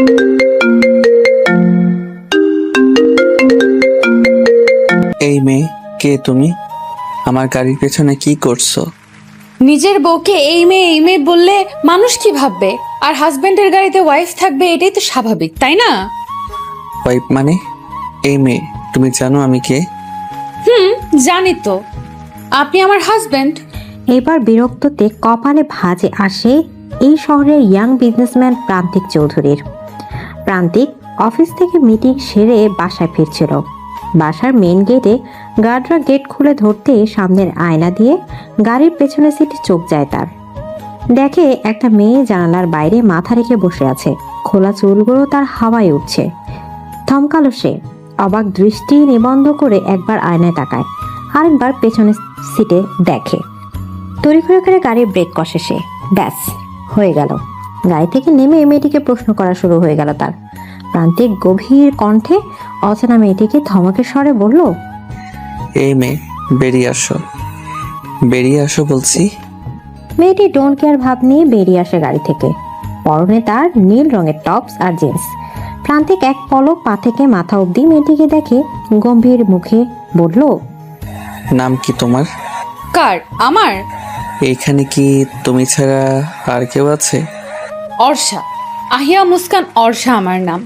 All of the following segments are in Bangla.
এই মেয়ে, কে তুমি? আমার গাড়ির পেছনে কি করছো? নিজের বউকে এই মেয়ে বললে মানুষ কি ভাববে? আর হাজবেন্ডের গাড়িতে ওয়াইফ থাকবে, এটাই তো স্বাভাবিক, তাই না? ওয়াইফ মানে? এই মেয়ে, তুমি জানো আমি কে? জানি তো, আপনি আমার হাজবেন্ড। এবার বিরক্ততে কপালে ভাঁজে আসে এই শহরের ইয়াং বিজনেসম্যান প্রান্তিক চৌধুরীর। প্রান্তিক অফিস থেকে মিটিং সেরে বাসায় ফিরছিল। বাসার মেন গেটে গার্ডরা গেট খুলে ধরতে সামনের আয়না দিয়ে গাড়ির পেছনের সিটে চোখ যায় তার। দেখে একটা মেয়ে জানালার বাইরে মাথা রেখে বসে আছে, খোলা চুলগুলো তার হাওয়ায় উঠছে। থমকালো সে, অবাক দৃষ্টি নিবন্ধ করে একবার আয়নায় তাকায়, আরেকবার পেছনের সিটে দেখে। তড়িঘড়ি করে গাড়ির ব্রেক কষে সে। ব্যাস, হয়ে গেল। গাড়ি থেকে নেমে মেয়েটিকে প্রশ্ন করা শুরু হয়ে গেল তার। প্রান্তিক গভীর কণ্ঠে অচেনা মেয়েটিকে ধমকের স্বরে বলল, এই মেয়ে, বেরিয়ে আসো, বেরিয়ে আসো বলছি। মেয়েটি ডোন্ট কেয়ার ভাব নিয়ে বেরিয়ে আসে গাড়ি থেকে। পরনে তার নীল রঙের টপস আর জিন্স। প্রান্তিক এক পলক পা থেকে মাথা অবধি মেয়েটিকে দেখে গম্ভীর মুখে বলল, নাম কি তোমার? কার? আমার? এইখানে কি তুমি ছাড়া আর কেউ আছে? অর্ষা, আহিয়া মুস্কান অর্ষা আমার নাম।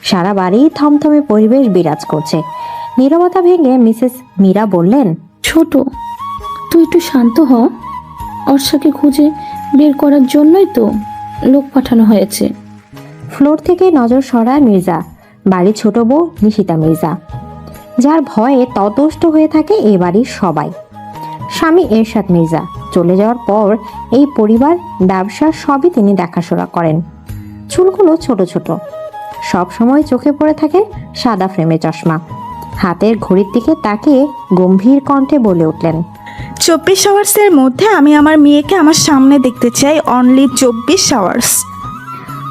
সারা বাড়ি থমথমে পরিবেশ বিরাজ করছে। নীরবতা ভেঙে মিসেস মীরা বললেন, ছোট, তুই একটু শান্ত হ। অর্ষাকে খুঁজে বের করার জন্যই তো লোক পাঠানো হয়েছে। ফ্লোর থেকে নজর সরায় মির্জা, বাড়ির ছোট বউ নিশিতা মির্জা, যার ভয়ে ততষ্ট হয়ে থাকে এই বাড়ির সবাই। স্বামী এরশাদ মির্জা চলে যাওয়ার পর এই পরিবার ব্যবসা সবই তিনি দেখাশোনা করেন। চুলগুলো ছোট ছোট, সব সময় চোখে পড়ে থাকে সাদা ফ্রেমে চশমা। হাতের ঘড়ির দিকে তাকিয়ে গম্ভীর কণ্ঠে বলে উঠলেন, 24 আওয়ার্সের মধ্যে আমি আমার মেয়েকে আমার সামনে দেখতে চাই, অনলি 24 আওয়ার্স।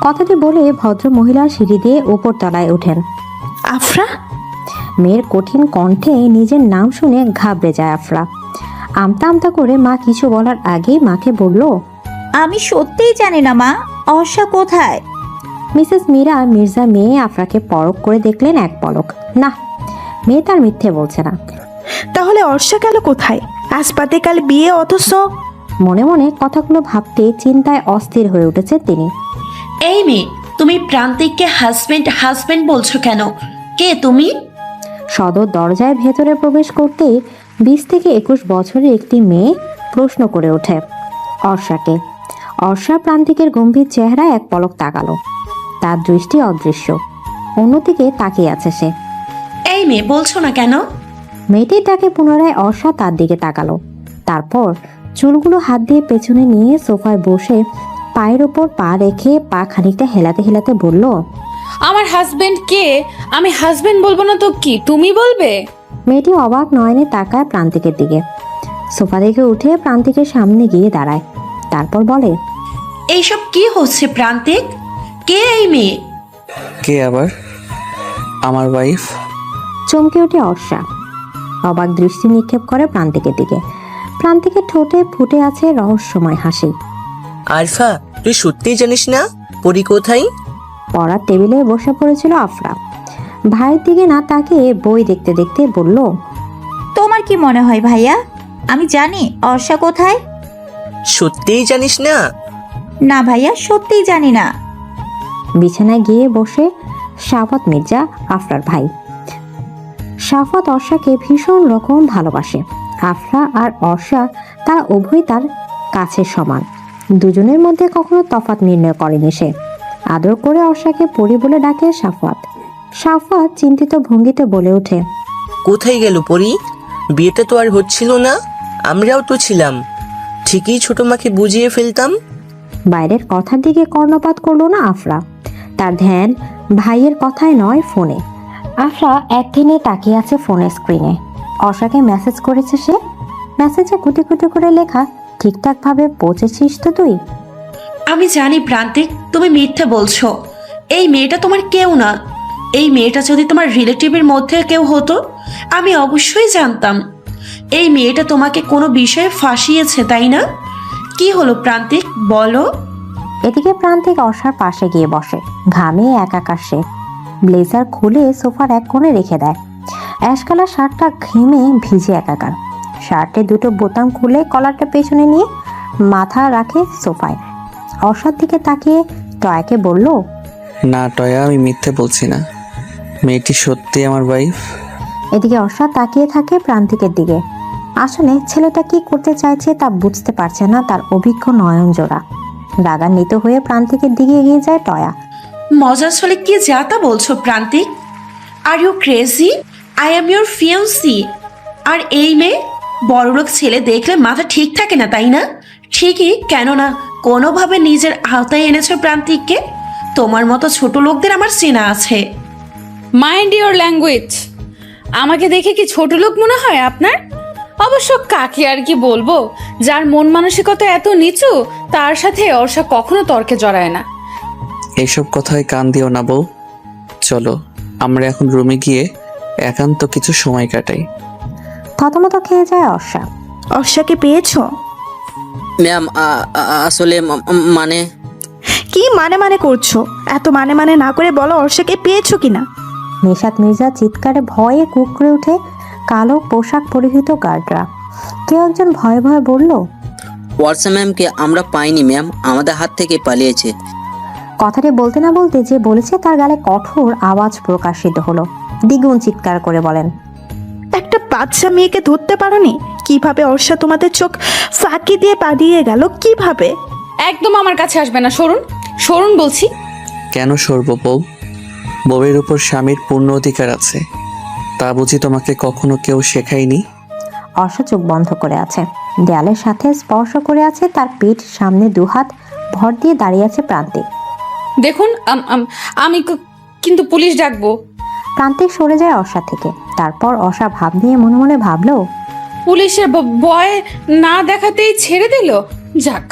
কথাটি বলে ভদ্র মহিলা সিঁড়ি দিয়ে উপর তলায় ওঠেন। আফরা? মেয়ের কঠিন কণ্ঠে নিজের নাম শুনে ঘাবড়ে যায় আফরা। আমতা আমতা করে মা কিছু বলার আগেই মাকে বলল, আমি সত্যিই জানি না মা, অর্ষা কোথায়? মিসেস মীরা মির্জা মেয়ে আফরাকে পরখ করে দেখলেন এক পলক। না, মেয়ে তার মিথ্যে বলছে না। তাহলে অর্ষা গেল কোথায়? আজ পাতে কাল বিয়ে, অথচ মনে মনে কথাগুলো ভাবতে চিন্তায় অস্থির হয়ে উঠেছে তিনি। এই মেয়ে, তুমি প্রান্তিককে হাজবেন্ড হাজবেন্ড বলছো কেন? কে তুমি? সদর দরজায় ভেতরে প্রবেশ করতেই 20 থেকে 21 বছরের একটি মেয়ে প্রশ্ন করে ওঠে, অর্ষাকে। অর্ষা প্রান্তিকের গম্ভীর চেহারায় এক পলক তাকালো। তার দৃষ্টি অদৃশ্য, অন্যদিকে তাকিয়ে আছে সে। এই মেয়ে, বলছো না কেন? মেয়েটির ডাকে পুনরায় অর্ষা তার দিকে তাকালো। তারপর চুলগুলো হাত দিয়ে পেছনে নিয়ে সোফায় বসে পায়ের ওপর পা রেখে পা খানিকটা হেলাতে হেলাতে বলল, আমার হাজবেন্ড কে? আমি হাজবেন্ড বলবো না তো কি তুমি বলবে? মেয়েটি অবাক নয়নে তাকায় প্রান্তিকের দিকে। সোফা থেকে উঠে প্রান্তিকের সামনে গিয়ে দাঁড়ায়, তারপর বলে, এইসব কি হচ্ছে প্রান্তিক? কে এই মেয়ে? কে আবার? আমার ওয়াইফ। চমকে ওঠে অর্ষা, অবাক দৃষ্টি নিক্ষেপ করে প্রান্তিকের দিকে। প্রান্তিকের ঠোঁটে ফুটে আছে রহস্যময় হাসি। আরফা, তুই সত্যিই জানিস না পরি কোথায়? পড়ার টেবিলে বসে পড়েছিল আফরা। ভাইয়ের দিকে না তাকিয়ে বই দেখতে দেখতে বলল, তোমার কি মনে হয় ভাইয়া আমি জানি অর্ষা কোথায়? সত্যিই জানিস না? না ভাইয়া, সত্যিই জানি না। বিছানায় গিয়ে বসে শাফাত মির্জা, আফরার ভাই। শাফাত অর্ষাকে ভীষণ রকম ভালোবাসে। আফরা আর অর্ষা তারা উভয় তার কাছের সমান। দুজনের মধ্যে কখনো তফাৎ নির্ণয় করেনি সে। আদর করে অর্ষাকে পরি বলে ডাকে শাফাত। শাফাত চিন্তিত ভঙ্গিতে বলে ওঠে, কোথায় গেল পরি? বিয়েটা তো আর হচ্ছিল না, আমরাও তো ছিলাম, ঠিকই ছোট মাকে বুঝিয়ে ফেলতাম। বাইরের কথার দিকে কর্ণপাত করলো না আফরা। তার ধ্যান ভাইয়ের কথায় নয়, ফোনে। আফরা একদিনে তাকিয়ে আছে ফোনের স্ক্রিনে। অর্ষাকে মেসেজ করেছে সে। মেসেজে কুটি কুটি করে লেখা, ঠিকঠাক ভাবে পৌঁছেছিস তো তুই? আমি জানি প্রান্তিক, তুমি মিথ্যে বলছো। এই মেয়েটা তোমার কেউ না। এই মেয়েটা যদি তোমার রিলেটিভের মধ্যে কেউ হতো, আমি অবশ্যই জানতাম। এই মেয়েটা তোমাকে কোনো বিষয়ে ফাঁসিয়েছে, তাই না? কি হলো প্রান্তিক, বলো। এদিকে প্রান্তিক অর্ষার পাশে গিয়ে বসে, ঘামে একাকার সে। ব্লেজার খুলে সোফার এক কোণে রেখে দেয়। অ্যাশ কালার শার্টটা ঘেমে ভিজে একাকার। শার্টে দুটো বোতাম খুলে কলারটা পেছনে নিয়ে মাথা রাখে সোফায়। অর্ষার দিকে তাকিয়ে টয়াকে বলল, না টয়া, আমি মিথ্যে বলছি না, মেয়েটি সত্যি আমার ওয়াইফ। এদিকে অর্ষা তাকিয়ে থাকে প্রান্তিকের দিকে। আসলে ছেলেটা কি করতে চাইছে তা বুঝতে পারছে না তার অভিজ্ঞ নয়ন জোড়া। রাগান্বিত হয়ে প্রান্তিকের দিকে এগিয়ে যায় টয়া। মজার ছলে কি যা তা বলছো Prantik? Are you crazy? I am your fiancee. আর এই মেয়ে বড়লোক ছেলে দেখলে মাথা ঠিক থাকে না, তাই না? ঠিকই, কেননা কোনোভাবে নিজের আওতায় এনেছো প্রান্তিককে। তোমার মতো ছোট লোকদের আমার চেনা আছে। Mind your language. আমাকে দেখে কি ছোট লোক মনে হয় আপনার? অবশ্য কাকে আর কি বলবো, যার মন মানসিকতা এত নিচু তার সাথে অর্ষা কখনো তর্কে জড়ায় না। এইসব কথায় কান দিও না বউ। চলো আমরা এখন রুমে গিয়ে একান্ত কিছু সময় কাটাই। থতমত খেয়ে যায় অর্ষা। অর্ষাকে পেয়েছো? ম্যাম আসলে মানে কি মানে মানে করছো? এত মানে মানে না করে বলো অর্ষাকে পেয়েছো কিনা। নিশাত মির্জা চিৎকারে ভয়ে কুঁকড়ে উঠে কালো পোশাক পরিহিত গার্ডরা। কেউ একজন ভয়ে ভয়ে বলল, ওয়ার্সা ম্যামকে আমরা পাইনি ম্যাম, আমাদের হাত থেকে পালিয়েছে। কথাটি বলতে না বলতে যে বলেছে তার গালে কঠোর আওয়াজ প্রকাশিত হলো। দ্বিগুণ চিৎকার করে বলেন, একটা বাচ্চা মেয়েকে ধরতে পারোনি? কিভাবে অর্ষা তোমাদের চোখ ফাঁকি দিয়ে পালিয়ে গেল? কিভাবে? একদম আমার কাছে আসবে না, সরুন সরুন বলছি। কেন সরব বউ? বউয়ের উপর স্বামীর পূর্ণ অধিকার আছে, তা বুঝি তোমাকে কখনো কেউ শেখায়নি? অর্ষা চোখ বন্ধ করে আছে, দেয়ালের সাথে স্পর্শ করে আছে তার পিঠ, সামনে দুহাত ভর দিয়ে দাঁড়িয়ে আছে প্রান্তিক। দেখুন আমি কিন্তু পুলিশ ডাকবো। প্রান্তিক সরে যায় অর্ষা থেকে। তারপর অর্ষা ভাব নিয়ে মনে মনে ভাবলো, পুলিশের ভয় না দেখাতেই ছেড়ে দিল, যাক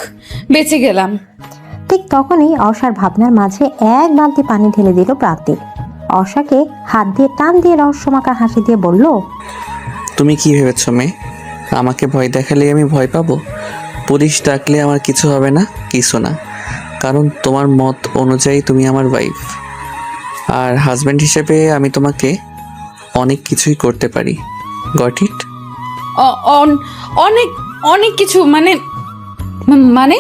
বেঁচে গেলাম। ঠিক তখনই অর্ষার ভাবনার মাঝে এক বালতি পানি ঢেলে দিল প্রান্তিক। অর্ষাকে হাত দিয়ে টান দিয়ে রহস্যমাখা হাসি দিয়ে বলল, তুমি কি ভেবেছো মেয়ে, আমাকে ভয় দেখালে আমি ভয় পাবো? পুলিশ ডাকলে আমার কিছু হবে না, কিছু না, কারণ তোমার মত অনুযায়ী তুমি আমার ওয়াইফ। আর হাজব্যান্ড হিসেবে আমি তোমাকে অনেক কিছুই করতে পারি। Got it? অনেক অনেক কিছু মানে মানে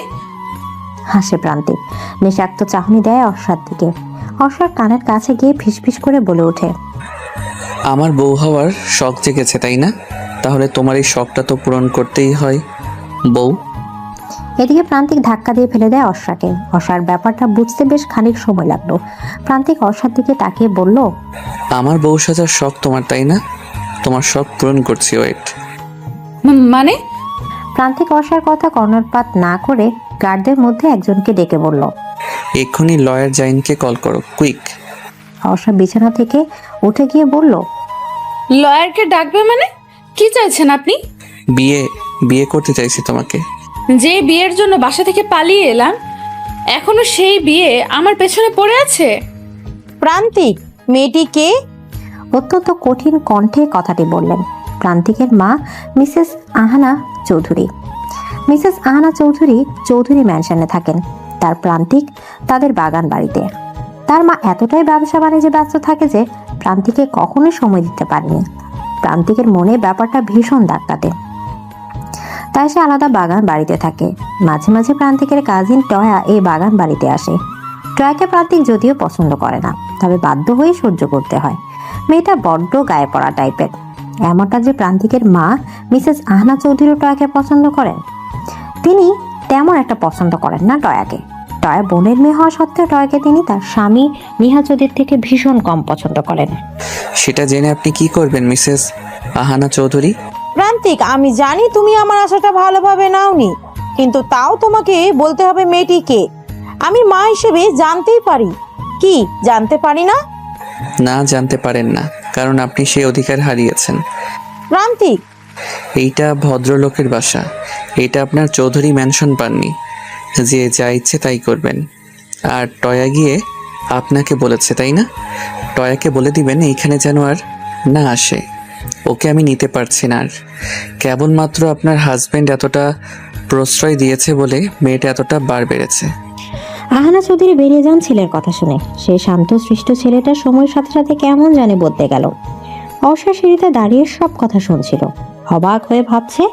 হাসে প্রান্তিক। নিষাক্ত চাহনি দেয় অর্ষার দিকে। অর্ষার কানের কাছে গিয়ে ফিসফিস করে বলে ওঠে, আমার বউ হওয়ার শখ জেগেছে তাই না? তাহলে তোমার এই শখটা তো পূরণ করতেই হয় বউ। এদিকে প্রান্তিক ধাক্কা দিয়ে ফেলে দেয় অর্ষাকে। অর্ষার ব্যাপারটা বুঝতে বেশ খানিক সময় লাগলো। প্রান্তিক অর্ষার দিকে তাকিয়ে বলল, আমার বউ সাজার শখ তোমার তাই না? তোমার শখ পূরণ করছি, ওয়েট। মানে প্রান্তিক অর্ষার কথা কর্ণপাত না করে গার্ডদের মধ্যে একজনকে ডেকে বলল, এক্ষুনি লয়ার জাইনকে কল করো, কুইক। অর্ষা বিছানা থেকে উঠে গিয়ে বলল, লয়ারকে ডাকবে মানে? কি চাইছেন আপনি? বিয়ে করতে চাইছি তোমাকে। যে বিয়ের জন্য বাসা থেকে পালিয়ে এলাম, এখনো সেই বিয়ে আমার পেছনে পড়ে আছে। প্রান্তিক, মেয়েটি কে? অত্যন্ত কঠিন কণ্ঠে কথাটি বললেন প্রান্তিকের মা মিসেস আহানা চৌধুরী। মিসেস আহানা চৌধুরী চৌধুরী ম্যানশনে থাকেন। তার প্রান্তিক তাদের বাগান বাড়িতে। তার মা এতটাই ব্যবসা বাণিজ্যে ব্যস্ত থাকে যে প্রান্তিকে কখনোই সময় দিতে পারেনি। প্রান্তিকের মনে ব্যাপারটা ভীষণ দাগ কাটে, তাই সে আলাদা বাগান বাড়িতে থাকে। মাঝে মাঝে প্রান্তিকের কাজিন টয়া এই বাগান বাড়িতে আসে। টয়াকে প্রান্তিক যদিও পছন্দ করে না, তবে বাধ্য হয়ে সহ্য করতে হয়। মেয়েটা বড্ড গায়ে পড়া টাইপের। এমনটা যে প্রান্তিকের মা মিসেস আহনা চৌধুরী টয়াকে পছন্দ করেন, তিনি তেমন একটা পছন্দ করেন না টয়াকে। টয়া বোনের মেয়ে হওয়া সত্ত্বেও টয়াকে তিনি তার স্বামী নিহাচদের থেকে ভীষণ কম পছন্দ করেন। সেটা জেনে আপনি কি করবেন মিসেস আহানা চৌধুরী? প্রান্তিক, আমি জানি তুমি আমার আশাটা ভালোভাবে নাওনি, কিন্তু তাও তোমাকে বলতে হবে মেয়েটি কে। আমি মা হিসেবে জানতেই পারি কি জানতে পারি না? না, জানতে পারেন না, কারণ আপনি সেই অধিকার হারিয়েছেন। প্রান্তিক, এইটা ভদ্রলোকের বাসা, এটা আপনার চৌধুরী ম্যানশন পাননি যে যা ইচ্ছে তাই করবেন। আর টয়া গিয়ে আপনাকে বলেছে তাই না? টয়াকে বলে দিবেন এইখানে যেন আর না আসে। ওকে আমি নিতে পারছি না আর। কেবলমাত্র আপনার হাজব্যান্ড এতটা প্রশ্রয় দিয়েছে বলে মেয়েটা এতটা বার বেড়েছে। আহানা চৌধুরী বেরিয়ে যান ছেলের কথা শুনে। সেই শান্ত সৃষ্ট ছেলেটা সময়ের সাথে সাথে কেমন জানে বদলে গেল। অর্ষা সিঁড়িতে দাঁড়িয়ে সব কথা শুনছিল, অবাক হয়ে ভাবছে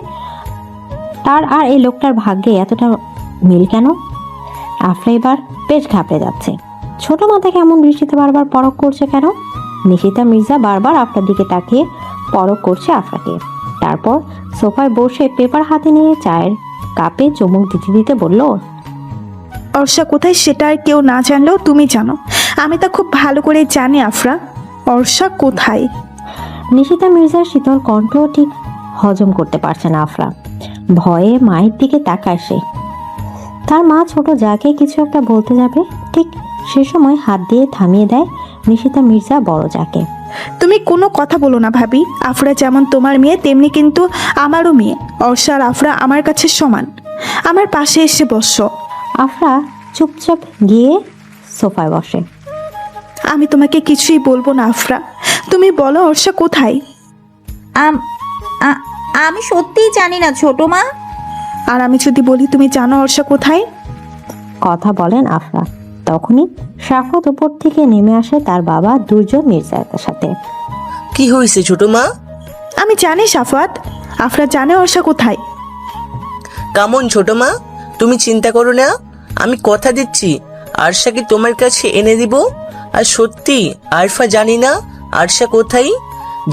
তার আর এই লোকটার ভাগ্যে এতটা মিল কেন। আফরা এবার বেশ ঘাবড়ে যাচ্ছে। ছোট মাথা কেমন দৃষ্টিতে বারবার পরখ করছে কেন। নিশিতা মির্জা বারবার আফরার দিকে তাকিয়ে পরখ করছে আফরাকে। তারপর সোফায় বসে পেপার হাতে নিয়ে চায়ের কাপে চুমুক দিতে দিতে বলল, অর্ষা কোথায় সেটা আর কেউ না জানলেও তুমি জানো। আমি তা খুব ভালো করে জানি আফরা। অর্ষা কোথায়? নিশিতা মির্জার শীতল কণ্ঠ ঠিক হজম করতে পারছে না আফরা। ভয়ে মায়ের দিকে তাকায় সে। তার মা ছোট যাকে কিছু একটা বলতে যাবে, ঠিক সে সময় হাত দিয়ে থামিয়ে দেয় নিশিতা মির্জা বড় যাকে। তুমি কোনো কথা বলো না ভাবি। আফরা যেমন তোমার মেয়ে তেমনি কিন্তু আমারও মেয়ে। অর্ষা আর আফরা আমার কাছে সমান। আমার পাশে এসে বসো। আফরা চুপচাপ গিয়ে সোফায় বসে। আমি তোমাকে কিছুই বলবো না আফরা, তুমি বলো অর্ষা কোথায়? আমি সত্যিই জানি না ছোট মা। আর আমি যদি বলি তুমি জানো অর্ষা কোথায়? কথা বলেন আফরা। তখনই সাফত উপর থেকে নেমে আসে তার বাবা দুর্জন মির্জার সাথে। কি হয়েছে ছোট মা? আমি জানি সাফাত, আফরা জানে অর্ষা কোথায়। কেমন ছোট মা, তুমি চিন্তা করো না, আমি কথা দিচ্ছি আরশাকে তোমার কাছে এনে দিব। আর সত্যি আরফা জানি না আরশা কোথায়,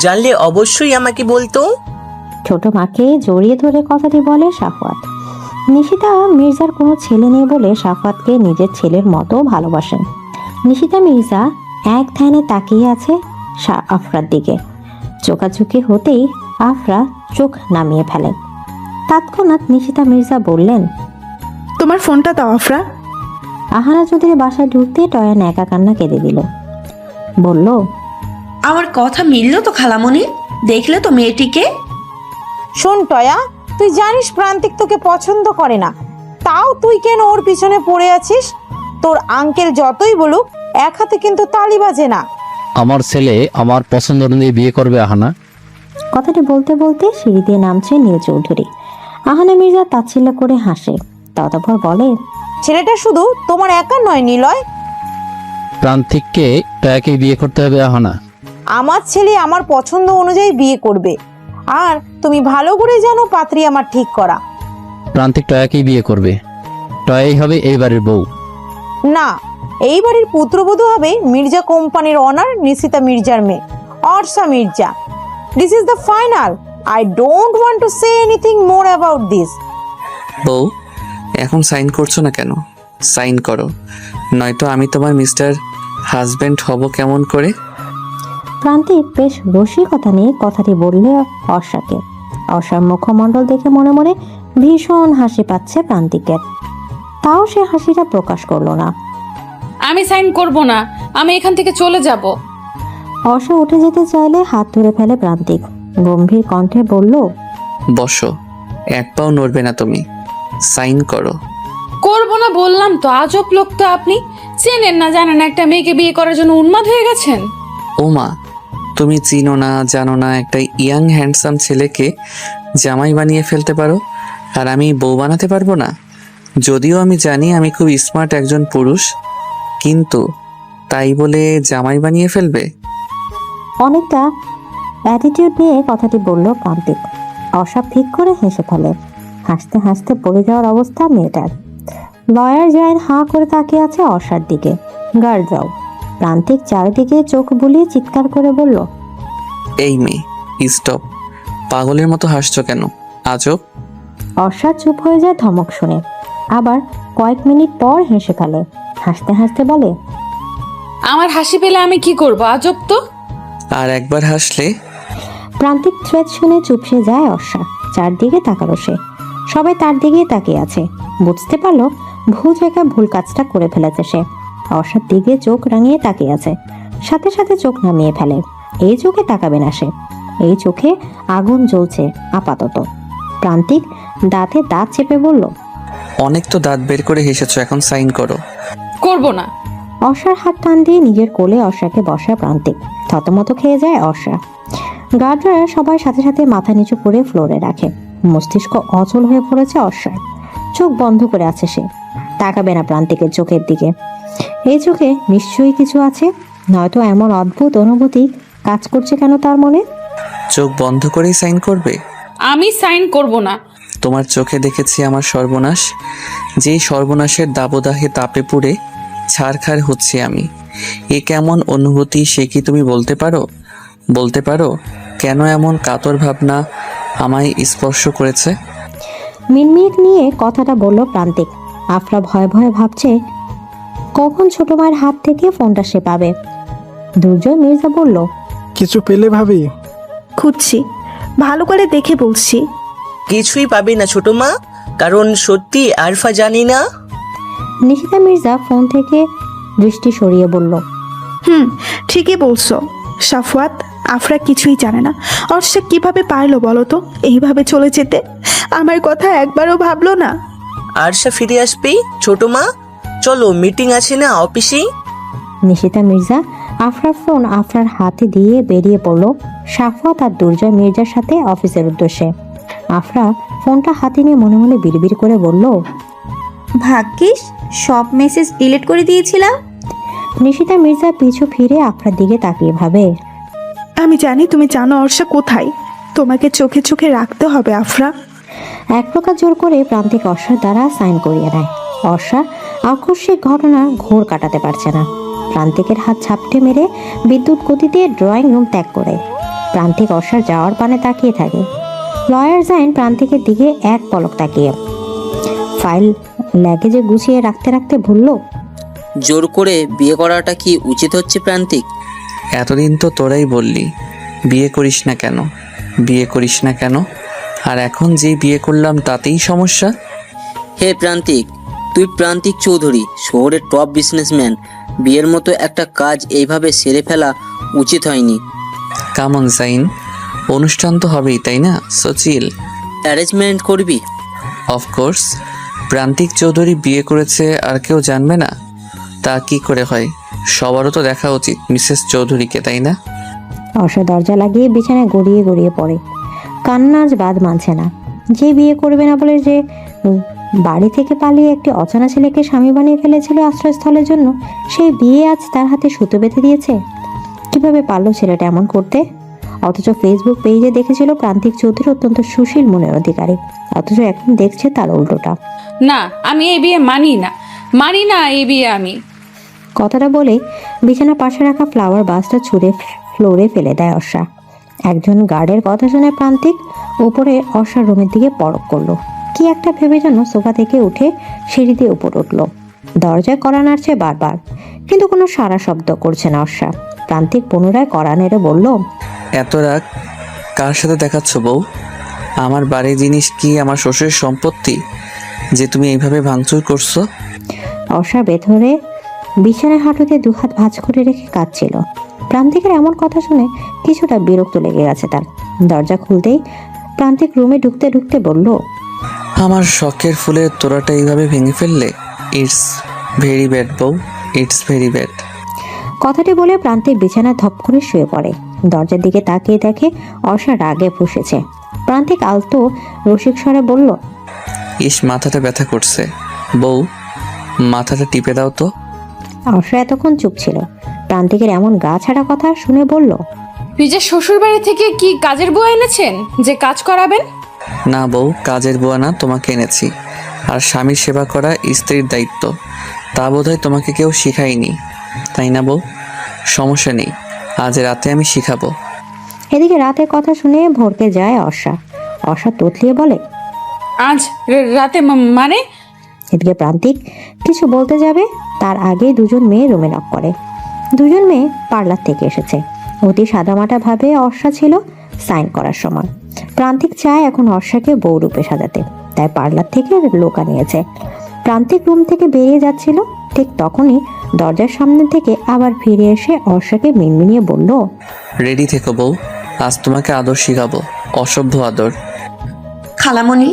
জানলে অবশ্যই আমাকে বলতো। ছোট মাকে জড়িয়ে ধরে কথাটি বলে সাফওয়াত। নিশিতা মির্জার কোনো ছেলে নেই বলে সাফওয়াতকে নিজের ছেলের মতো ভালোবাসেন। নিশিতা মির্জা এক ধ্যানে তাকিয়ে আছে আফরার দিকে। চোখাচোখি হতেই আফরা চোখ নামিয়ে ফেলেন। তৎক্ষণাৎ নিশিতা মির্জা বললেন, তোমার ফোনটা দাও আফরা। আহানা চৌধুরী বাসায় ঢুকতে টয়া একা কান্না কেঁদে দিল। বলল, আমার কথা মিললো তো খালামণি? দেখলে তো মেয়েটিকে? শোন টয়া, তুই জানিস প্রান্তিক তোকে পছন্দ করে না, তাও তুই কেন ওর পিছনে পড়ে আছিস? তোর আঙ্কেল যতই বলুক এক হাতে কিন্তু তালি বাজে না। আমার ছেলে আমার পছন্দ অনুযায়ী বিয়ে করবে আহানা। কথাটি বলতে বলতে সিঁড়ি দিয়ে নামছে নীল চৌধুরী। আহানা মির্জা তাচ্ছিল্য করে হাসে, ততপর বলে, ছেলেটা শুধু তোমার একা নয় নিলয়, প্রান্তিককে টয়াকে বিয়ে করতে হবে আহানা। আমার ছেলে আমার পছন্দ অনুযায়ী বিয়ে করবে। আর তুমি ভালো করে জানো পাত্রী আমার ঠিক করা। প্রান্তিক টয়াকেই বিয়ে করবে, টয়াই হবে এই বাড়ির বউ। না, এই বাড়ির পুত্রবধূ হবে মির্জা কোম্পানির অনার নিশিতা মির্জার মেয়ে Orsha Mirza. This is the final. I don't want to say anything more about this. বউ, এখন সাইন করছো না কেন? সাইন করো, নয়তো আমি তোমার মিস্টার হাজব্যান্ড হব কেমন করে? প্রান্তিক বেশ রসিকতা নিয়ে কথাটি বললে অর্ষাকে। অর্ষার মুখমণ্ডল দেখে মনে মনে ভীষণ হাসি পাচ্ছে প্রান্তিকের। তাও সে হাসিটা প্রকাশ করলো না। আমি সাইন করব না, আমি এখান থেকে চলে যাব। অর্ষা উঠে যেতে চাইলে হাত ধরে ফেলে প্রান্তিক। গম্ভীর কণ্ঠে বলল, বসো, এক পাও নড়বে না তুমি। সাইন করো। করব না বললাম তো। আজব লোক তো আপনি। চেনেন না জানেন একটা মেয়েকে বিয়ে করার জন্য উন্মাদ হয়ে গেছেন। ও মা, তুমি চিনো না জানো না একটা ইয়াং হ্যান্ডসাম ছেলেকে জামাই বানিয়ে ফেলতে পারো, আর আমি বউ বানাতে পারবো না? যদিও আমি জানি আমি খুব স্মার্ট একজন পুরুষ, কিন্তু তাই বলে জামাই বানিয়ে ফেলবে? অনেকটা অ্যাটিটিউড নিয়ে কথাটি বলল প্রান্তিক। অর্ষা ঠিক করে হেসে ফেলে। হাসতে হাসতে পড়ে যাওয়ার অবস্থা মেয়েটার। লয়ার জায়েদ হাঁ করে তাকিয়ে আছে অর্ষার দিকে। গার্ড যাও। প্রান্তিক চারিদিকে চোখ বুলিয়ে চিৎকার করে বলল, এই মেয়ে, স্টপ। পাগলের মতো হাসছো কেন? আজব। অর্ষা চুপ হয়ে যায় ধমক শুনে। আবার কয়েক মিনিট পর হেসে ফেলে। হাসতে হাসতে বলে, আমার হাসি পেলে আমি কি করব? আজব তো। আর একবার হাসলে। প্রান্তিক থ্রেট শুনে চুপসে যায় অর্ষা। চারদিকে তাকালো সে। সবাই তার দিকেই তাকিয়ে আছে। বুঝতে পারলো ভুল জায়গায় ভুল কাজটা করে ফেলেছে সে। অর্ষার দিকে চোখ রাঙিয়ে তাকিয়ে আছে, সাথে সাথে চোখ নামিয়ে ফেলে। এই চোখে তাকাবে না সে। এই চোখে আগুন জ্বলছে আপাতত। প্রান্তিক দাঁতে দাঁত চেপে বলল, অনেক তো দাঁত বের করে হেসেছো, এখন সাইন করো। করব না। অর্ষার হাত টান দিয়ে নিজের কোলে অর্ষাকে বসায় প্রান্তিক। থতমত খেয়ে যায় অর্ষা। গার্ডরা সবাই সাথে সাথে মাথা নিচু করে ফ্লোরে রাখে। মস্তিষ্ক অচল হয়ে পড়েছে অর্ষার। চোখ বন্ধ করে আছে সে। তাকাবে না প্রান্তিকের চোখের দিকে। এই চোখে নিশ্চয়ই কিছু আছে, নয়তো এমন অদ্ভুত অনুভূতি কাজ করছে কেন তার মনে। চোখ বন্ধ করেই সাইন করবে? আমি সাইন করব না। তোমার চোখে দেখেছি আমার সর্বনাশ, যেই সর্বনাশের দাবদাহে তাপে পুড়ে ছারখার হচ্ছি আমি। এ কেমন অনুভূতি সে কি তুমি বলতে পারো? বলতে পারো কেন এমন কাতর ভাবনা আমায় স্পর্শ করেছে? মিনমিট নিয়ে কথাটা বলল প্রান্তিক। আফরা ভয়ে ভয়ে ভাবছে কখন ছোট মায়ের হাত থেকে ফোনটা সে পাবে। দুর্জয় মির্জা বলল, কিছু পেলে ভাবি? খুঁজছি, ভালো করে দেখে বলছি। কিছুই পাবি না ছোট মা, কারণ সত্যি আরফা জানি না। নিশিতা মির্জা ফোন থেকে দৃষ্টি সরিয়ে বলল, ঠিকই বলছো সাফওয়াত, আফরা কিছুই জানে না। অর্ষা কিভাবে পারলো বলো তো এইভাবে চলে যেতে? আমার কথা একবারও ভাবলো না। আরশা ফিরে আসবি ছোট মা, চলো মিটিং আছে না অফিসে। নিশিতা মির্জা আফরার ফোন আফরার হাতে দিয়ে বেরিয়ে পড়ল সাফওয়াত আর দুর্জয় মির্জার সাথে অফিসের উদ্দেশ্যে। আফরা ফোনটা হাতে নিয়ে মনে মনে বিড়বিড় করে বলল, ভাগ্যিস সব মেসেজ ডিলিট করে দিয়েছিলাম। নিশিতা মির্জা পিছু ফিরে আফরার দিকে তাকিয়ে ভাবে, আমি জানি তুমি জানো অর্ষা কোথায়, তোমাকে চোখে চোখে রাখতে হবে আফরা। এক প্রকার জোর করে প্রান্তিক অর্ষার দ্বারা সাইন করিয়ে নেয়। অর্ষা আকস্মিক ঘটনা ঘোর কাটাতে পারছে না। প্রান্তিকের হাত ঝাপটে মেরে বিদ্যুৎ গতিতে ড্রয়িং রুম ত্যাগ করে প্রান্তিক অর্ষার যাওয়ার পানে তাকিয়ে থাকে। লয়ার জাইন প্রান্তিকের দিকে এক পলক তাকিয়ে ফাইল ল্যাগেজে গুছিয়ে রাখতে রাখতে বলল, জোর করে বিয়ে করাটা কি উচিত হচ্ছে প্রান্তিক? এতদিন তো তোরাই বললি বিয়ে করিস না কেন, বিয়ে করিস না কেন, আর এখন যেই বিয়ে করলাম তাতেই সমস্যা। হে প্রান্তিক, তুই প্রান্তিক চৌধুরী, শহরের টপ বিজনেসম্যান, বিয়ের মতো একটা কাজ এইভাবে সেরে ফেলা উচিত হয়নি। কামন সাইন, অনুষ্ঠান তো হবেই তাই না? সচিল অ্যারেঞ্জমেন্ট করবি? অফকোর্স। প্রান্তিক চৌধুরী বিয়ে করেছে আর কেউ জানবে না? তা কি করে হয়? সবারও তো দেখা উচিত মিসেস চৌধুরীকে, তাই না? অর্ষা দরজা লাগিয়ে বিছানায় গড়িয়ে গড়িয়ে পড়ে। কান্না আজ বাদ মানছে না। যে বিয়ে করবে না বলে যে বাড়ি থেকে পালিয়ে একটি অচেনা ছেলেকে স্বামী বানিয়ে ফেলেছিল আশ্রয়স্থলের জন্য, সেই বিয়ে আজ তার হাতে সুতো বেঁধে দিয়েছে। কিভাবে পারলো ছেলেটা এমন করতে? অথচ ফেসবুক পেজে দেখেছিল প্রান্তিক চৌধুরী অত্যন্ত সুশীল মনের অধিকারী, অথচ এখন দেখছে তার উল্টোটা। না, আমি এই বিয়ে মানি না, মানি না এই বিয়ে আমি। কথাটা বলে বিছানা পাশে রাখা ফ্লাওয়ার বাসটা ছুঁড়ে ফ্লোরে ফেলে দেয় অর্ষা। একজন গার্ডের কথা শুনে প্রান্তিক উপরে অর্ষার রুমের দিকে পরক করলো। কি একটা ভেবে যেন সোফা থেকে উঠে সিঁড়ি দিয়ে উপর উঠলো। দরজায় কড়া নাড়ছে বারবার, কিন্তু কোনো সারা শব্দ করছে না অর্ষা। প্রান্তিক পুনরায় কড়া নেড়ে বলল, এত রাগ কার সাথে দেখাচ্ছ বউ? আমার বাড়ির জিনিস কি আমার শ্বশুরের সম্পত্তি যে তুমি এইভাবে ভাঙচুর করছো? অর্ষা ভেতরে বিছানায় হাঁটুতে দুহাত ভাঁজ করে রেখে কাঁদছিল। প্রান্তিকের এমন কথা শুনে কিছুটা বিরক্ত লেগে গেছে তার। দরজা খুলতেই প্রান্তিক রুমে ঢুকতে ঢুকতে বলল, আমার শখের ফুলের তোড়াটা এইভাবে ভেঙে ফেললে? ইটস ভেরি ব্যাড বউ, ইটস ভেরি ব্যাড। কথাটি বলে প্রান্তিক বিছানায় ধপ করে শুয়ে পড়ে। দরজার দিকে তাকিয়ে দেখে অর্ষা রাগে ফুঁসেছে। প্রান্তিক আলতো রসিক স্বরে বলল, ইস মাথাটা ব্যথা করছে বউ, মাথাটা টিপে দাও তো। অর্ষা এতক্ষণ চুপ ছিল। প্রান্তিকের এমন গা ছাড়া কথা শুনে বলল, নিজের শ্বশুর বাড়ি থেকে কি কাজের বুয়া এনেছেন যে কাজ করাবেন? না বউ, কাজের বুয়া না, তোমাকে এনেছি। আর স্বামীর সেবা করা স্ত্রীর দায়িত্ব, তা বোধহয় তোমাকে কেউ শিখায়নি, তাই না বউ? সমস্যা নেই, আজ রাতে আমি শিখাবো। এদিকে রাতের কথা শুনে ভরকে যায় অর্ষা। অর্ষা তোতলিয়ে বলে, আজ রাতে মানে? এদিকে প্রান্তিক কিছু বলতে যাবে তার আগে দুজন মেয়ে রুমে নক করে। দুজন মেয়ে পার্লার থেকে এসেছে। অতি সাদামাটা ভাবে অর্ষা ছিল সাইন করার সময়। প্রান্তিক চায় এখন অর্ষাকে বউ রূপে সাজাতে, তাই পার্লার থেকে লোক আনিয়েছে। প্রান্তিক রুম থেকে বেরিয়ে যাচ্ছিল, ঠিক তখনই দরজার সামনে থেকে আবার ফিরে এসে অর্ষাকে মিনমিনিয়ে বলল, রেডি থেকো বউ, আজ তোমাকে আদর শিখাবো, অসভ্য আদর। খালামণি,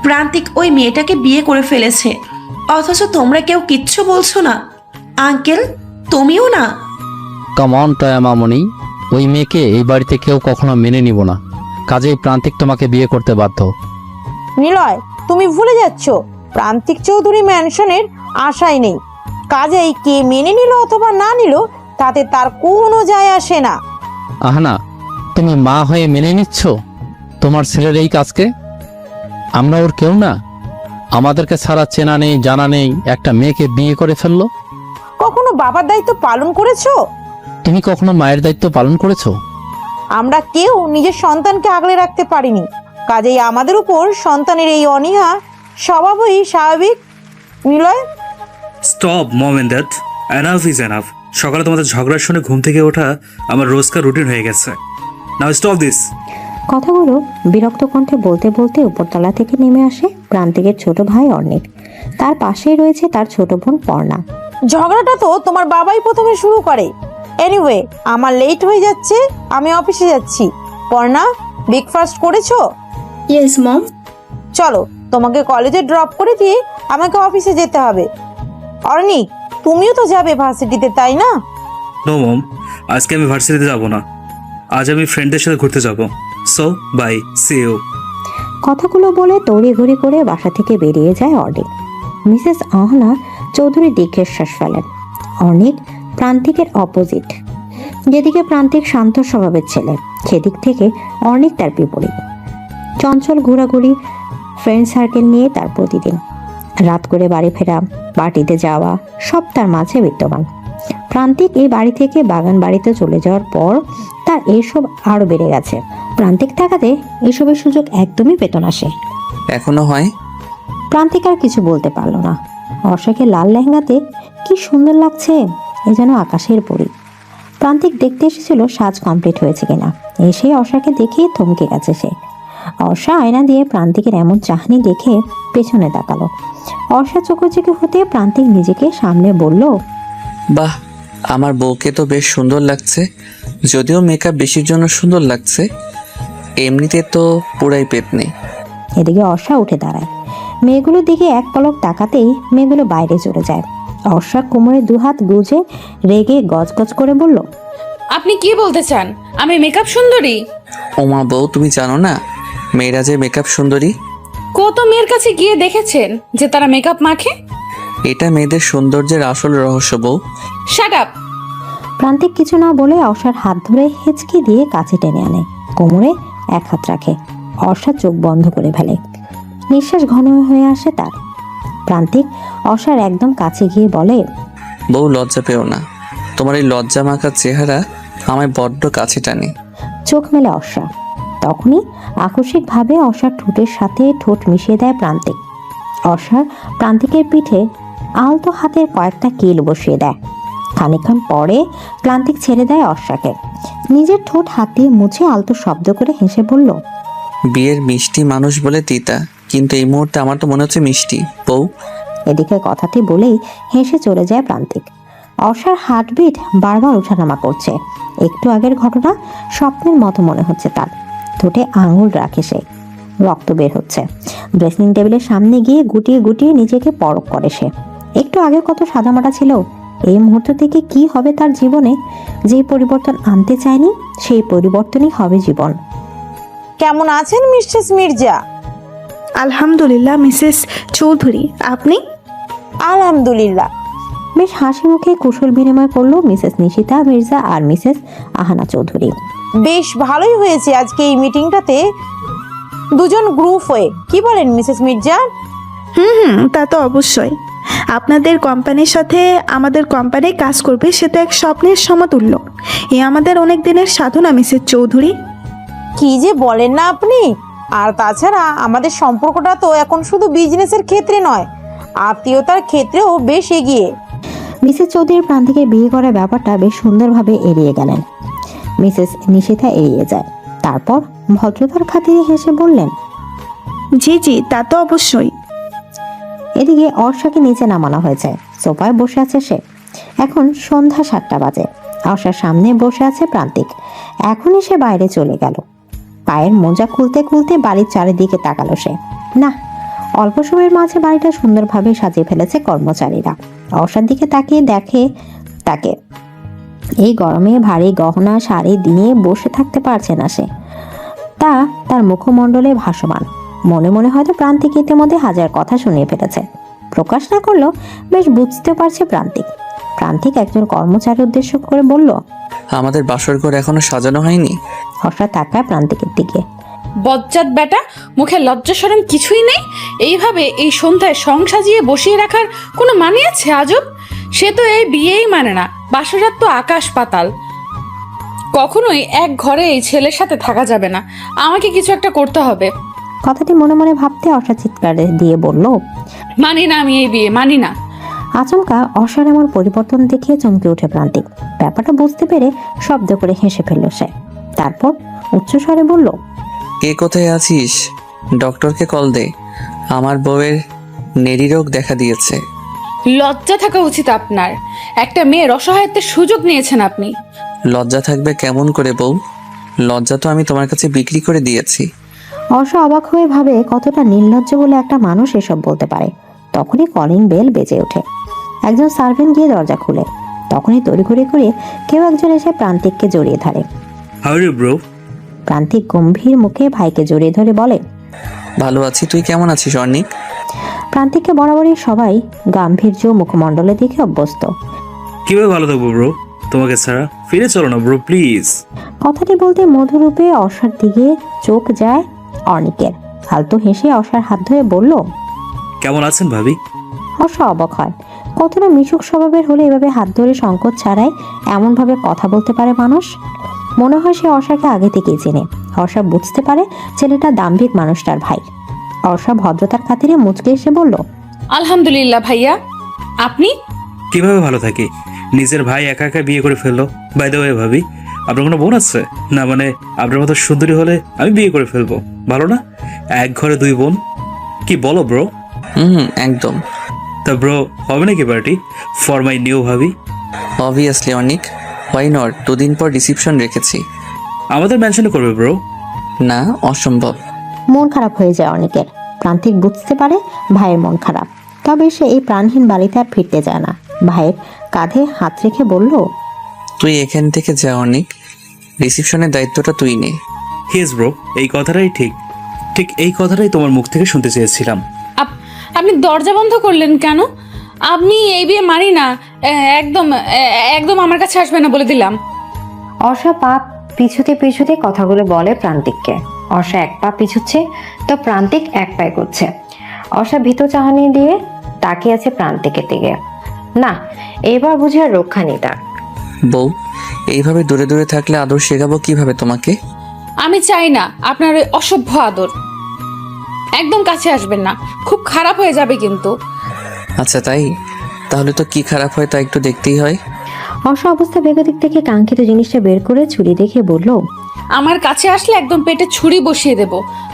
প্রান্তিক ওই মেয়েটাকে বিয়ে করে ফেলেছে, অথচ তোমরা কেউ কিচ্ছু বলছো না। আঙ্কেল, তুমিও না? কাম অন টয়া মামনি, ওই মেয়েকে এই বাড়িতে কেউ কখনো মেনে নিব না, কাজেই প্রান্তিক তোমাকে বিয়ে করতে বাধ্য। নিলয়, তুমি ভুলে যাচ্ছ প্রান্তিক চৌধুরী ম্যানশনের আশাই নেই। কাজেই কে মেনে নিল অথবা না নিল তাতে তার কোনো যায় আসে না। আহানা, তুমি মা হয়ে মেনে নিচ্ছ তোমার ছেলের এই কাজকে? আমরা ওর কেউ না? আমাদেরকে ছাড়া চেনা নেই জানা নেই একটা মেয়েকে বিয়ে করে ফেললো। কখনো বাবার দায়িত্ব পালন করেছো? তুমি কখনো মায়ের দায়িত্ব পালন করেছো? আমরা কেউ নিজের সন্তানকে আগলে রাখতে পারিনি, কাজেই আমাদের উপর সন্তানের এই অনীহা স্বভাবই স্বাভাবিক। Niloy, stop mom and dad, enough is enough. সকালে তোমাদের ঝগড়া শুনে ঘুম থেকে ওঠা আমার রোজকার রুটিন হয়ে গেছে। Now stop this. কথাগুলো বিরক্ত কণ্ঠে বলতে বলতে উপরতলা থেকে নেমে আসে প্রান্তিকের ছোট ভাই অর্ণিক। তার পাশেই রয়েছে তার ছোট বোন পর্ণা। ঝগড়াটা তো তোমার বাবাই প্রথমে শুরু করে। এনিওয়ে, আমার লেট হয়ে যাচ্ছে, আমি অফিসে যাচ্ছি। পর্ণা, ব্রেকফাস্ট করেছো? Yes mom. চলো, তোমাকে কলেজে ড্রপ করে দিয়ে আমাকে অফিসে যেতে হবে। অর্ণিক, তুমিও তো যাবে ভার্সিটিতে, তাই না? নো মম, আজকে আমি ভার্সিটিতে যাব না। আজ আমি ফ্রেন্ডদের সাথে ঘুরতে যাব। So bye, see you. কথাগুলো বলে তড়িঘড়ি করে বাসা থেকে বেরিয়ে যায় অর্ণিক। মিসেস আহনা চৌধুরী দীর্ঘশ্বাস ফেলেন। অর্ণিক প্রান্তিকের অপোজিট। যেদিকে প্রান্তিক শান্ত স্বভাবের ছেলে, সেদিক থেকে অর্ণিক তার বিপরীত। চঞ্চল ঘোরাঘুরি, ফ্রেন্ড সার্কেল নিয়ে তার প্রতিদিন। রাত করে বাড়ি ফেরা, পার্টিতে যাওয়া, সব তার মাঝে বিদ্যমান। প্রান্তিক এই বাড়ি থেকে বাগান বাড়িতে চলে যাওয়ার পর তার এইসব আরো বেড়ে গেছে। প্রান্তিক থাকাতে এসবের সুযোগ একদমই পেত না সে। এখনো হয়? প্রান্তিক আর কিছু বলতে পারলো না। অর্ষাকে লাল লেহেঙ্গাতে কি সুন্দর লাগছে, এ যেন আকাশের পরী। প্রান্তিক দেখতে এসেছিল সাজ কমপ্লিট হয়েছে কিনা। এসে অর্ষাকে দেখে থমকে গেছে সে। অর্ষা আয়না দিয়ে প্রান্তিকের এমন চাহনি দেখে পেছনে তাকালো। অর্ষা চোখোচোখি হতে প্রান্তিক নিজেকে সামনে বলল, বাহ, আমার বউকে তো বেশ সুন্দর লাগছে। যদিও মেকআপ বেশির জন্য সুন্দর লাগছে, এমনিতে তো পুরাই পেতনি। এদিকে অর্ষা উঠে দাঁড়ায়। মেয়েগুলোর দিকে এক পলক তাকাতেই মেয়েগুলো বাইরে চলে যায়। অর্ষা কোমরে দুহাত গুজে রেগে গজগজ করে বলল, আপনি কি বলতে চান? আমি মেকআপ সুন্দরী? ওমা বউ, তুমি জানো না মেয়েরা যে মেকআপ সুন্দরী? কত মেয়ের কাছে গিয়ে দেখেছেন যে তারা মেকআপ মাখে? এটা মেয়েদের সৌন্দর্যের আসল রহস্য বউ। Shut up. প্রান্তিক কিছু না বলে অর্ষার হাত ধরে হেঁচকি দিয়ে কাছে টেনে আনে। কোমরে এক হাত রাখে। অর্ষা চোখ বন্ধ করে ফেলে। নিঃশ্বাস ঘন হয়ে আসে তার। প্রান্তিক অর্ষার একদম কাছে গিয়ে বলে, বউ লজ্জা পেও না, তোমার এই লজ্জা মাখা চেহারা আমায় বড্ড কাছে টানে। চোখ মেলে অর্ষা। তখনই আকস্মিকভাবে অর্ষার ঠোঁটের সাথে ঠোঁট মিশিয়ে দেয় প্রান্তিক। অর্ষা প্রান্তিকের পিঠে আলতো হাতের কয়েকটা কিল বসিয়ে দেয়। খানিকক্ষণ পরে প্রান্তিক ছেড়ে দেয় অর্ষাকে। নিজের ঠোঁট হাত দিয়ে মুছে আলতো শব্দ করে হেসে বলল, বিয়ের মিষ্টি মানুষ বলে তিতা, কিন্তু এই মুহূর্তে আমার তো মনে হচ্ছে মিষ্টি বউ। এদিকে কথাটি বলেই হেসে চলে যায় প্রান্তিক। অর্ষার হার্টবিট বারবার ওঠানামা করছে। একটু আগের ঘটনা স্বপ্নের মতো মনে হচ্ছে তার। ঠোঁটে আঙুল রাখে সে। রক্ত বের হচ্ছে। ড্রেসিং টেবিলের সামনে গিয়ে গুটিয়ে গুটিয়ে নিজেকে পরখ করে সে। একটু আগে কত সাদামাটা ছিল, এই মুহূর্ত থেকে কি হবে তার জীবনে? যে পরিবর্তন আনতে চায়নি সেই পরিবর্তনই হবে জীবন। কেমন আছেন মিসেস মির্জা? আলহামদুলিল্লাহ মিসেস চৌধুরী, আপনি? আলহামদুলিল্লাহ। বেশ হাসি মুখে কুশল বিনিময় করলো মিসেস নিশিতা মির্জা আর মিসেস আহানা চৌধুরী। বেশ ভালোই হয়েছে আজকে এই মিটিংটাতে দুজন গ্রুপ হয়ে, কি বলেন মিসেস মির্জা? তা তো অবশ্যই। আপনাদের কোম্পানির সাথে আমাদের কোম্পানি কাজ করবে, সেটা এক স্বপ্নের সমতুল্য। এ আমাদের অনেক দিনের সাধনা মিসেস চৌধুরী। কি যে বলেন না আপনি! আর তাছাড়া আমাদের সম্পর্কটা তো এখন শুধু বিজনেসের ক্ষেত্রে নয়, আত্মীয়তার ক্ষেত্রেও বেশ এগিয়ে। মিসেস চৌধুরীর প্রান্তিকে বিয়ে করার ব্যাপারটা বেশ সুন্দরভাবে এড়িয়ে গেলেন। মিসেস নিশিতা এড়িয়ে যায়। তারপর ভদ্রতার খাতিরে হেসে বললেন, জি জি, তা তো অবশ্যই। এদিকে অর্ষাকে নিচে নামানো হয়েছে। সোফায় বসে আছে সে। এখন সন্ধ্যা 7টা বাজে। অর্ষার সামনে বসে আছে প্রান্তিক। এখনই সে বাইরে চলে গেল। পায়ের মোজা খুলতে খুলতে বাড়ির চারিদিকে তাকালো সে। না, অল্প সময়ের মাঝে বাড়িটা সুন্দরভাবে সাজিয়ে ফেলেছে কর্মচারীরা। অর্ষার দিকে তাকিয়ে দেখে তাকে। এই গরমে ভারী গহনা শাড়ি দিয়ে বসে থাকতে পারছে না সে। তার মুখমণ্ডলে ভাসমান। মনে মনে হয়তো প্রান্তিক ইতিমধ্যে হাজার কথা শুনিয়ে ফেলেছে। প্রকাশ না করলেও বেশ বুঝতে পারছে প্রান্তিক। প্রান্তিক একজন কর্মচারী উদ্দেশ্য করে বলল, আমাদের বাসর ঘর এখনো সাজানো হয়নি। হর্ষা তাকায় প্রান্তিকের দিকে। বজ্জাত বেটা, মুখে লজ্জা শরম কিছুই নেই। এইভাবে এই সন্ধ্যায় সং সাজিয়ে বসিয়ে রাখার কোনো মানে আছে? আজব, সে তো এই বিয়েই মানে না। বাসরাত তো আকাশ পাতাল। কখনোই এক ঘরে এই ছেলের সাথে থাকা যাবে না। আমাকে কিছু একটা করতে হবে। কথাটি মনে মনে ভাবতে অর্ষা চিৎকার দিয়ে বলল, মানি না, আমি এই বিয়ে মানি না। আচমকা অর্ষার এমন পরিবর্তন দেখে চমকে ওঠে প্রান্তিক। ব্যাপারটা বুঝতে পেরে শব্দ করে হেসে ফেলল সে। তারপর উচ্চস্বরে বলল, কে কোথায় আছিস? ডক্টরকে কল দে, আমার বউয়ের নেরি রোগ দেখা দিয়েছে। লজ্জা থাকা উচিত আপনার। একটা মেয়ের অসহায়ত্বের সুযোগ নিয়েছেন আপনি। লজ্জা থাকবে কেমন করে বউ? লজ্জা তো আমি তোমার কাছে বিক্রি করে দিয়েছি। অর্ষা অবাক হয়ে ভাবে কতটা নির্লজ্জ বলে একটা মানুষ এসব বলতে পারে। তখনই কলিং বেল বেজে ওঠে। একজন সার্ভেন্ট গিয়ে দরজা খুলে। তখনই তড়িঘড়ি করে কেউ একজন এসে প্রান্তিককে জড়িয়ে ধরে। How are you bro? Prantik গম্ভীর মুখে ভাইকে জড়িয়ে ধরে বলে, ভালো আছি, তুই কেমন আছিস অর্ণিক? প্রান্তিককে বরাবরই সবাই গাম্ভীর্য মুখমণ্ডলে দেখে অভ্যস্ত। কিভাবে ভালো থাকবো ব্রো তোমাকে ছাড়া? ফিরে চলো না ব্রো প্লিজ। কথাটি বলতে মধুরূপে অর্ষার দিকে চোখ যায় অর্ণিকের। ফালতু হেসে অর্ষার হাত ধরে বলল, কেমন আছেন ভাবি? অর্ষা অবাক হয়। কতটা মিশুক স্বভাবের হলে এভাবে হাত ধরে সংকোচ ছাড়াই এমনভাবে কথা বলতে পারে মানুষ। মনে হয় সে অর্ষাকে আগে থেকেই চেনে। অর্ষা বুঝতে পারে ছেলেটা দাম্ভিক মানুষটার ভাই। অর্ষা ভদ্রতার খাতিরে মুচকে এসে বলল, আলহামদুলিল্লাহ ভাইয়া, আপনি? কিভাবে ভালো থাকি? নিজের ভাই একা একা বিয়ে করে ফেললো। বাই দ্য ওয়ে ভাবি, আপনার কোনো বোন আছে? না মানে আপনার মতো সুন্দরী হলে আমি বিয়ে করে ফেলবো। ভালো না? এক ঘরে দুই বোন। কি বলো ব্রো? একদম। তা ব্রো, হবে নাকি party for my new bhabhi? Obviously Arnik, why not? 2 দিন পর রিসেপশন রেখেছি। আমাদের মেনশনে করবে ব্রো? না, অসম্ভব। মন খারাপ হয়ে যায় অনেকের। প্রান্তিক বুঝতে পারে ভাইয়ের মন খারাপ, তবে সে এই প্রাণহীন বাড়িতে আর ফিরতে যায় না। ভাইয়ের কাঁধে হাত রেখে বলল, তুই এখান থেকে যা অর্ণিক, রিসেপশনের দায়িত্বটা তুই নে। হিয়েস ব্রো, এই কথাটাই ঠিক। ঠিক এই কথাটাই তোমার মুখ থেকে শুনতে চেয়েছিলাম। আপনি দরজা বন্ধ করলেন কেন? আপনি এই বিয়ে মানি না। একদম একদম আমার কাছে আসবে না বলে দিলাম। অর্ষা পা পিছুতে পিছুতে কথাগুলো বলে প্রান্তিককে। অর্ষা এক পা পিছুচ্ছে তো প্রান্তিক এক পায়ে করছে। অর্ষা ভীত চাহনি দিয়ে তাকিয়ে আছে প্রান্তিকের দিকে। না, এবার বুঝে আর রক্ষা নেই তার। বউ, এইভাবে দূরে দূরে থাকলে আদর শেখাবো কিভাবে তোমাকে? আমি চাই না আপনার ওই অসভ্য আদর। একদম কাছে আসবেন না, খুব খারাপ হয়ে যাবে কিন্তু। আচ্ছা তাই? তাহলে তো কি খারাপ হয় তা একটু দেখতেই হয়। অর্ষা অবস্থা বেগতিক থেকে কাঙ্ক্ষিত জিনিসটা বের করে ছুরি দেখে বলল, আমার কাছে আসলে একদম পেটে ছুরি বসিয়ে দেব,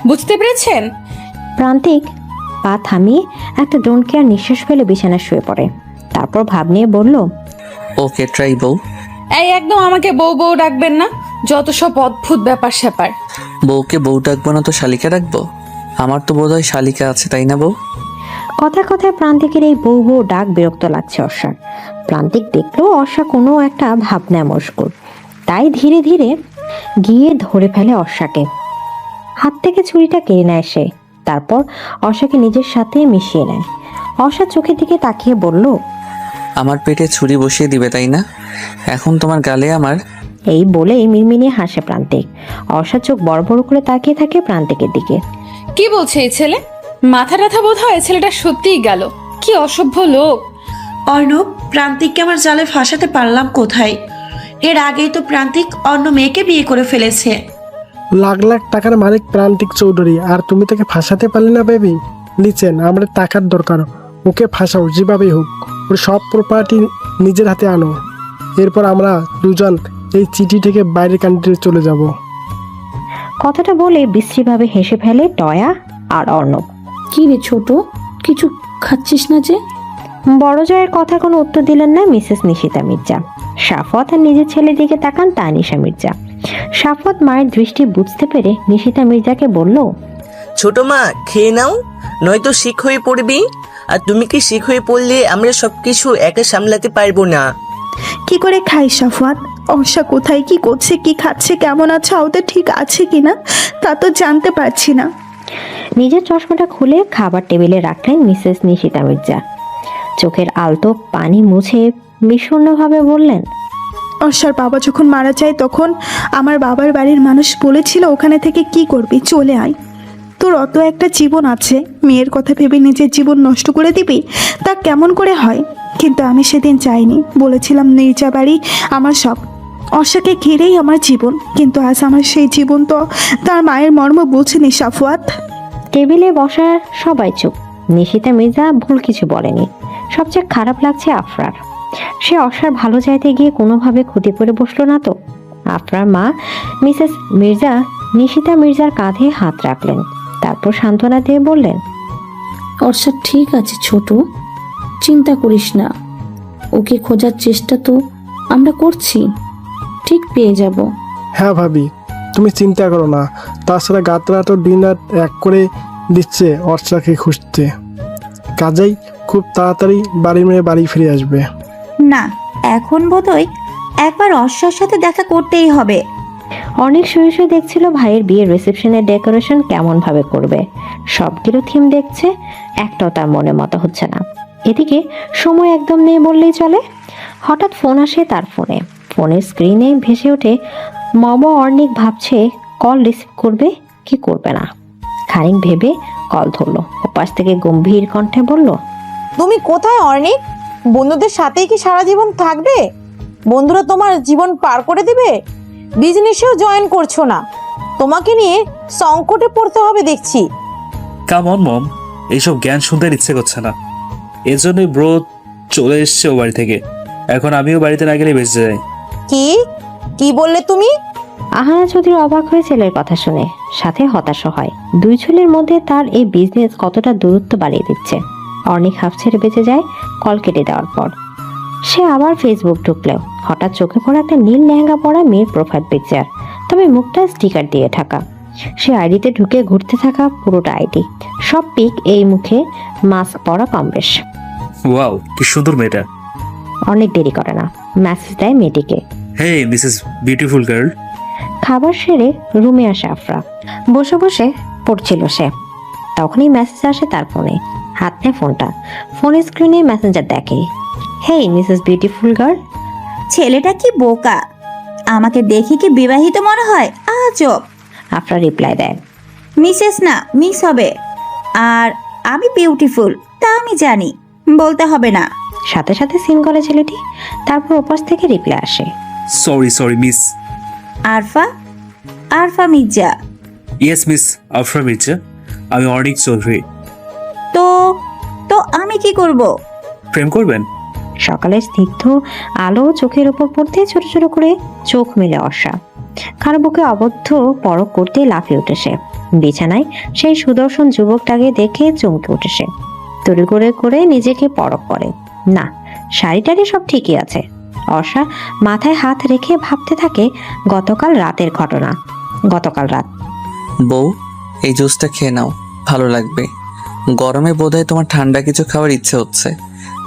বুঝতে পেরেছেন? প্রান্তিক পা থামিয়ে একটা ডোন্ট কেয়ার নিঃশ্বাস ফেলে বিছানায় শুয়ে পড়ে। তারপর ভাব নিয়ে বলল, ওকে ট্রাই বউ। এই একদম আমাকে বউ বউ ডাকবেন না, যত সব অদ্ভুত ব্যাপার স্যাপার। বউকে বউ ডাকবো না তো শালিকা ডাকবো? আমার তো বোধহয় শালিকা আছে, তাই না বউ? কথায় কথায় প্রান্তিকের এই বউ বউ ডাক বিরক্ত লাগছে অর্ষার। প্রান্তিক দেখলো অর্ষা কোনো একটা ভাবনায় মশগুল, তাই ধীরে ধীরে গিয়ে ধরে ফেলে অর্ষাকে। হাত থেকে ছুরিটা কেড়ে নেয় সে। তারপর অর্ষাকে নিজের সাথে মিশিয়ে নেয়। অর্ষা চোখের দিকে তাকিয়ে বলল, আমার পেটে ছুরি বসিয়ে দিবে তাই না? এখন তোমার গালে আমার। এই বলেই মিনমিনিয়ে হাসে প্রান্তিক। অর্ষা চোখ বড় বড় করে তাকিয়ে থাকে প্রান্তিকের দিকে। কি বলছে এই ছেলে? মাথা ব্যথা বোধ হয় ছেলেটা সত্যিই গেল। কি অসভ্য লোক। অর্ণব, প্রান্তিককে আমার জালে ফাঁসাতে পারলাম কোথায়? এর আগেই তো প্রান্তিক অন্য মেয়েকে বিয়ে করে ফেলেছে। লাখ লাখ টাকার মালিক প্রান্তিক চৌধুরী, আর তুমি তাকে ফাঁসাতে পারলে না বেবি? লিচেন, আমাদের টাকার দরকার। ওকে ফাঁসাও যেভাবেই হোক। ওর সব প্রপার্টি নিজের হাতে আনো। এরপর আমরা দুজন এই চিঠি থেকে বাইরের কান্ট্রিতে চলে যাব। কথাটা বলে বিশ্রীভাবে হেসে ফেলে টয়া আর অর্ণব। কি রে ছোট, কিছু খাচ্ছিস না যে? বড় জয়ের কথা কোনো উত্তর দিলেন না মিসেস নিশিতা মির্জা। সাফওয়াত আর নিজের ছেলের দিকে তাকান তানিশা মির্জা। সাফওয়াত মায়ের দৃষ্টি বুঝতে পেরে নিশিতা মির্জাকে বলল, ছোট মা খেয়ে নাও, নয়তো শিখ হয়ে পড়বি। আর তুমি কি শিখ হয়ে পড়লে আমরা সবকিছু একা সামলাতে পারবো না। কি করে খাই সাফওয়াত? অর্ষা কোথায়, কি করছে, কি খাচ্ছে, কেমন আছে, ওদের ঠিক আছে কিনা তা তো জানতে পারছি না। নিজের চশমাটা খুলে খাবার টেবিলে রাখলেন মিসেস নিশিতা মির্জা। চোখের আলতো পানি মুছে বিষণ্ণভাবে বললেন, অর্ষার বাবা যখন মারা যায় তখন আমার বাবার বাড়ির মানুষ বলেছিল, ওখানে থেকে কি করবি, চলে আয়, তোর অত একটা জীবন আছে, মেয়ের কথা ভেবে নিজের জীবন নষ্ট করে দিবি, তা কেমন করে হয়? কিন্তু আমি সেদিন চাইনি, বলেছিলাম নির্জা বাড়ি আমার সব, অর্ষাকে ঘিরেই আমার জীবন। কিন্তু আজ আমার সেই জীবন তো তার মায়ের মর্ম বুঝেনি সাফওয়াত। টেবিলে বসা সবাই চুপ। নিশিতা মির্জা ভুল কিছু বলেনি। সবচেয়ে খারাপ লাগছে আফরার। সে অর্ষার ভালো চাইতে গিয়ে কোনোভাবে ক্ষতি করে বসলো না তো। আফরার মা মিসেস মির্জা নিশিতা মির্জার কাঁধে হাত রাখলেন, তারপর সান্ত্বনা দিয়ে বললেন, অর্ষা ঠিক আছে ছোট, চিন্তা করিস না, ওকে খোঁজার চেষ্টা তো আমরা করছি, ঠিক পেয়ে যাব। হ্যাঁ ভাবি, তুমি চিন্তা করো না। তাছাড়া গাতরা তো দিন রাত এক করে দিচ্ছে অর্ষাকে খুঁজতে, কাজেই খুব তাড়াতাড়ি বাড়ি মেয়ে বাড়ি ফিরে আসবে। না, এখন বোধহয় একবার অর্ষার সাথে দেখা করতেই হবে। অনেক শুয়ে শুয়ে দেখছিল ভাইয়ের বিয়ের রিসেপশনের ডেকোরেশন কেমন ভাবে করবে। সবগুলো থিম দেখছে, একটাও তার মনের মতো হচ্ছে না। এদিকে সময় একদম নেই বললেই চলে। হঠাৎ ফোন আসে তার ফোনে। ফোনের স্ক্রিনে ভেসে ওঠে অর্ণিক। ভাবছে কল রিসিভ করবে কি করবে না। খানিক ভেবে কল ধরলো। ওপাশ থেকে গম্ভীর কণ্ঠে বলল, তুমি কোথায় অর্ণিক? বন্ধুদের সাথেই কি সারা জীবন থাকবে? বন্ধুরা তোমার জীবন পার করে দিবে? বিজনেসেও জয়েন করছো না, তোমাকে নিয়ে সংকটে পড়তে হবে দেখছি। কাম অন মম, এইসব জ্ঞান শুনতে আর ইচ্ছে করছে না, এজন্যই ব্রো চলে এসছে ও বাড়ি থেকে। এখন আমিও বাড়িতে না গেলে বেঁচে যাই। কি কি বললে তুমি? আহানা চৌধুরী অবাক হয়ে ছেলের কথা শুনে, সাথে হতাশও হয়। দুই ছেলের মধ্যে তার এই বিজনেস কতটা দূরত্ব বাড়িয়ে দিচ্ছে। অর্ণিক হাফ ছেড়ে বেঁচে যায় কল কেটে দেওয়ার পর। সে আবার ফেসবুক ঢুকলেও হঠাৎ চোখে পড়া একটা নীল লেহেঙ্গা পরা মেয়ের প্রোফাইল পিকচার, তবে মুখটা স্টিকার দিয়ে ঢাকা। সে আইডিতে ঢুকে ঘুরতে থাকা পুরোটা আইডি, সব পিক এই মুখে মাস্ক পরা কম বেশ। ওয়াও, কি সুন্দর মেয়েটা। অনেক দেরি করে না, মেসেজ দেয় মেয়েটিকে, হে মিসেস বিউটিফুল গার্ল। খাবার সেরে রুমে আসে আফরা। বসে বসে পড়ছিল সে, তখনই মেসেজ আসে তার ফোনে। হাত নেয় ফোনটা, ফোনের স্ক্রিনে মেসেঞ্জার দেখে, হেই মিসেস বিউটিফুল গার্ল। ছেলেটা কি বোকা, আমাকে দেখি কি বিবাহিত মনে হয়? আজব। আফরা রিপ্লাই দেয়, মিসেস না, মিস হবে। আর আমি বিউটিফুল তা আমি জানি, বলতে হবে না। সাথে সাথে সিন করে ছেলেটি। তারপর ওপাশ থেকে রিপ্লাই আসে, sorry miss. Arfa, Arfa Mirza. Yes miss Afra Mirza, আমি অর্ণিক চৌধুরী। তো তো আমি কি করব? প্রেম করবেন? সকালের স্নিগ্ধ আলো চোখের উপর পড়তে ছোট ছোট করে চোখ মেলে অর্ষা। কারো বুকে অবদ্ধ পরক করতে লাফিয়ে উঠেছে। বিছানায় সেই সুদর্শন যুবকটাকে দেখে চমকে উঠেছে। তড়ি করে করে নিজেকে পরক করে, না শাড়ি টাড়ি সব ঠিকই আছে। অর্ষা মাথায় হাত রেখে ভাবতে থাকে গতকাল রাতের ঘটনা। গতকাল রাত। বউ, এই জুসটা খেয়ে নাও, ভালো লাগবে। গরমে বোধহয় তোমার ঠান্ডা কিছু খাওয়ার ইচ্ছে হচ্ছে,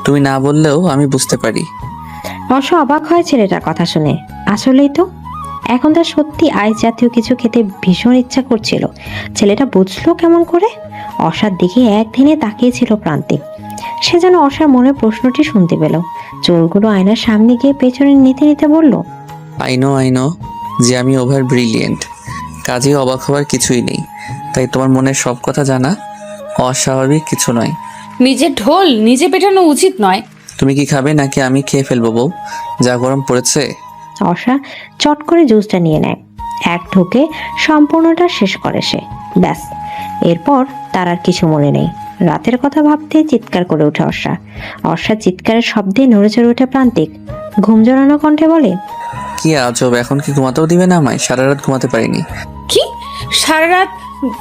তুমি না বললেও আমি বুঝতে পারি। অর্ষা অবাক হয় ছেলেটার কথা শুনে। আসলেই তো এখন তার সত্যি আইস জাতীয় কিছু খেতে ভীষণ ইচ্ছা করছিল। ছেলেটা বুঝলো কেমন করে? অর্ষার দিকে একদিনে তাকিয়েছিল প্রান্তিক। সে যেন অর্ষার মনে প্রশ্নটি শুনতে পেল। চুলগুলো আয়নার সামনে গিয়ে পেছনে নিতে নিতে বলল, আই নো যে আমি ওভার ব্রিলিয়েন্ট, কাজে অবাক হওয়ার কিছুই নেই। তাই তোমার মনের সব কথা জানা অস্বাভাবিক কিছু নয়। নিজের ঢোল নিজে পেটানো উচিত নয়। তুমি কি খাবে নাকি আমি খেয়ে ফেলবো বউ? যা গরম পড়েছে। অর্ষা চট করে জুসটা নিয়ে নেয়, এক ঢোকে সম্পূর্ণটা শেষ করে সে। ব্যাস, এরপর তার আর কিছু মনে নেই। রাতের কথা ভাবতে চিৎকার করে ওঠে অর্ষা। অর্ষার চিৎকারের শব্দে নড়ে চড়ে ওঠে প্রান্তিক। ঘুম জড়ানো কণ্ঠে বলে, কি আজব, এখন কি ঘুমাতেও দিবে না আমায়? সারা রাত ঘুমাতে পারিনি। কি সারা রাত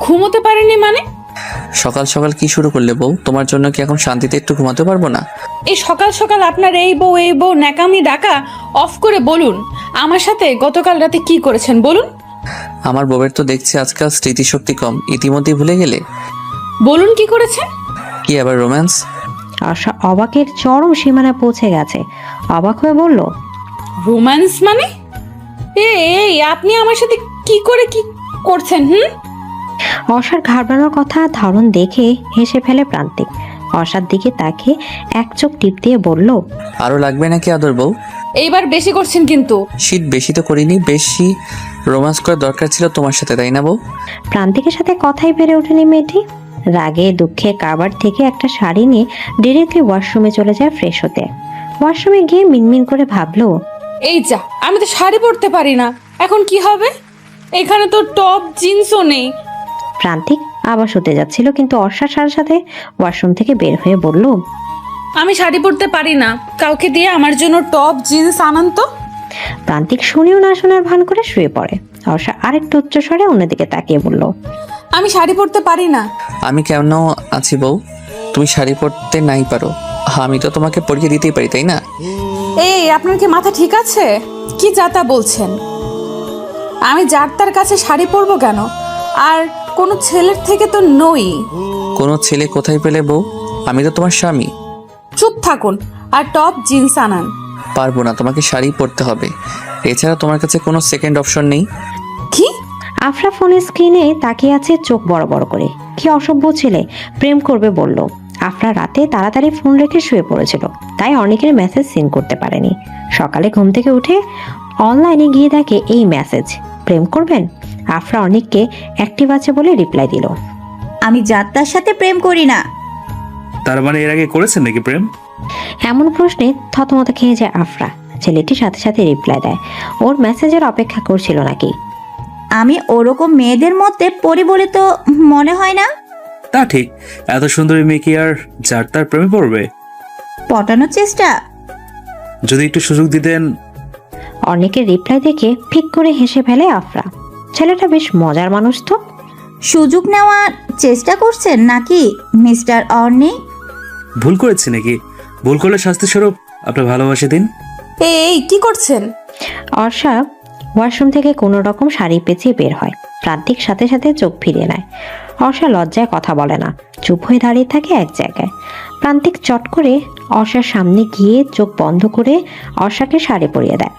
ঘুমোতে পারেনি মানে? সকাল সকাল কি শুরু করলে বউ? তোমার জন্য কি এখন শান্তিতে একটু ঘুমাতে পারবো না? এই সকাল সকাল আপনার এই বউ ন্যাকামি ডাকা অফ করে বলুন আমার সাথে গতকাল রাতে কি করেছেন বলুন। আমার বউয়ের তো দেখছি আজকাল স্মৃতিশক্তি কম, ইতিমধ্যে ভুলে গেলে। বলুন কি করেছেন? কি আবার রোম্যান্স? আশা অবাকের চরম সীমানায় পৌঁছে গেছে। অবাক হয়ে বলল, রোম্যান্স মানে? এই আপনি আমার সাথে কি করে কি করছেন? অর্ষার ঘাবড়ানোর কথা ধরন দেখে হেসে ফেলে প্রান্তিক। অর্ষার দিকে তাকে এক চোখ টিপ দিয়ে বলল, আরও লাগবে নাকি আদর বউ? এইবার বেশি করছেন কিন্তু। শীত বেশি তো করিনি, বেশি রোমান্স করার দরকার ছিল তোমার সাথে, তাই না বউ? প্রান্তিকের সাথে কথাই পেরে ওঠেনি মেয়েটি। রাগে দুঃখে কাবার থেকে একটা শাড়ি নিয়ে ডিরেক্টলি ওয়াশরুমে চলে যায় ফ্রেশ হতে। ওয়াশরুমে গিয়ে মিনমিন করে ভাবলো, এই যা, আমি তো শাড়ি পরতে পারি না, এখন কি হবে? এখানে তো টপ জিন্সও নেই। প্রান্তিক আবার শুতে যাচ্ছিল, কিন্তু অর্ষার সাথে সাথে ওয়াশরুম থেকে বের হয়ে বলল, আমি শাড়ি পরতে পারি না, কাউকে দিয়ে আমার জন্য টপ জিন্স আনান তো। প্রান্তিক শুনেও না শোনার ভান করে শুয়ে পড়ে। অর্ষা আরেকটু উচ্চস্বরে অন্যদিকে তাকিয়ে বলল, আমি শাড়ি পরতে পারি না। আমি কেন আছি বউ? তুমি শাড়ি পরতে নাই পারো, আমি তো তোমাকে পরিয়ে দিতেই পারি, তাই না? এই, আপনার কি মাথা ঠিক আছে? কি যাতা বলছেন? আমি যার তার কাছে শাড়ি পরবো কেন? আর কোনো ছেলের থেকে তো নই। কোনো ছেলে কোথায় পেলে বউ? আমি তো তোমার স্বামী। চুপ থাকুন আর টপ জিন্স আনান। পারবো না, তোমাকে শাড়ি পরতে হবে। এছাড়া তোমার কাছে কোনো সেকেন্ড অপশন নেই? কি? আফরা ফোনের স্ক্রিনে তাকিয়ে আছে চোখ বড় বড় করে। কি অসভ্য ছেলে, প্রেম করবে বলল। আফরা রাতে তাড়াতাড়ি ফোন রেখে শুয়ে পড়েছিল, তাই অনেকের মেসেজ সিন করতে পারেনি। সকালে ঘুম থেকে উঠে অনলাইনে গিয়ে দেখে এই মেসেজ, প্রেম করবেন? আফরা অনেককে অ্যাক্টিভ আছে বলে রিপ্লাই দিল, আমি যাত্রার সাথে প্রেম করি না। তার মানে এর আগে করেছেন নাকি প্রেম? এমন প্রশ্নে থতমত খেয়ে যায় আফরা। ছেলেটি সাথে সাথে রিপ্লাই দেয়, ওর মেসেজের অপেক্ষা করছিল নাকি। আমি ওরকম মেয়েদের মধ্যে পড়ি বলে তো মনে হয় না। তা ঠিক, এত সুন্দরী মেয়ে কি আর যার তার প্রেমে পড়বে? পটানোর চেষ্টা। যদি একটু সুযোগ দিতেন। অনেকের রিপ্লাই দেখে ফিক করে হেসে ফেলে আফরা। ছেলেটা বেশ মজার মানুষ তো। সুযোগ নেওয়ার চেষ্টা করছেন নাকি মিস্টার অর্নি? ভুল করেছি নাকি? ভুল করলে শাস্তি স্বরূপ আপনার ভালোবাসে দিন। এই কি করছেন? অর্ষা ওয়াশরুম থেকে কোনো রকম শাড়ি পেঁচিয়ে বের হয়। প্রান্তিক সাথে সাথে চোখ ফিরিয়ে নেয়। অর্ষা লজ্জায় কথা বলে না, চুপ হয়ে দাঁড়িয়ে থাকে এক জায়গায়। প্রান্তিক চট করে অর্ষার সামনে গিয়ে চোখ বন্ধ করে অর্ষাকে শাড়ি পরিয়ে দেয়।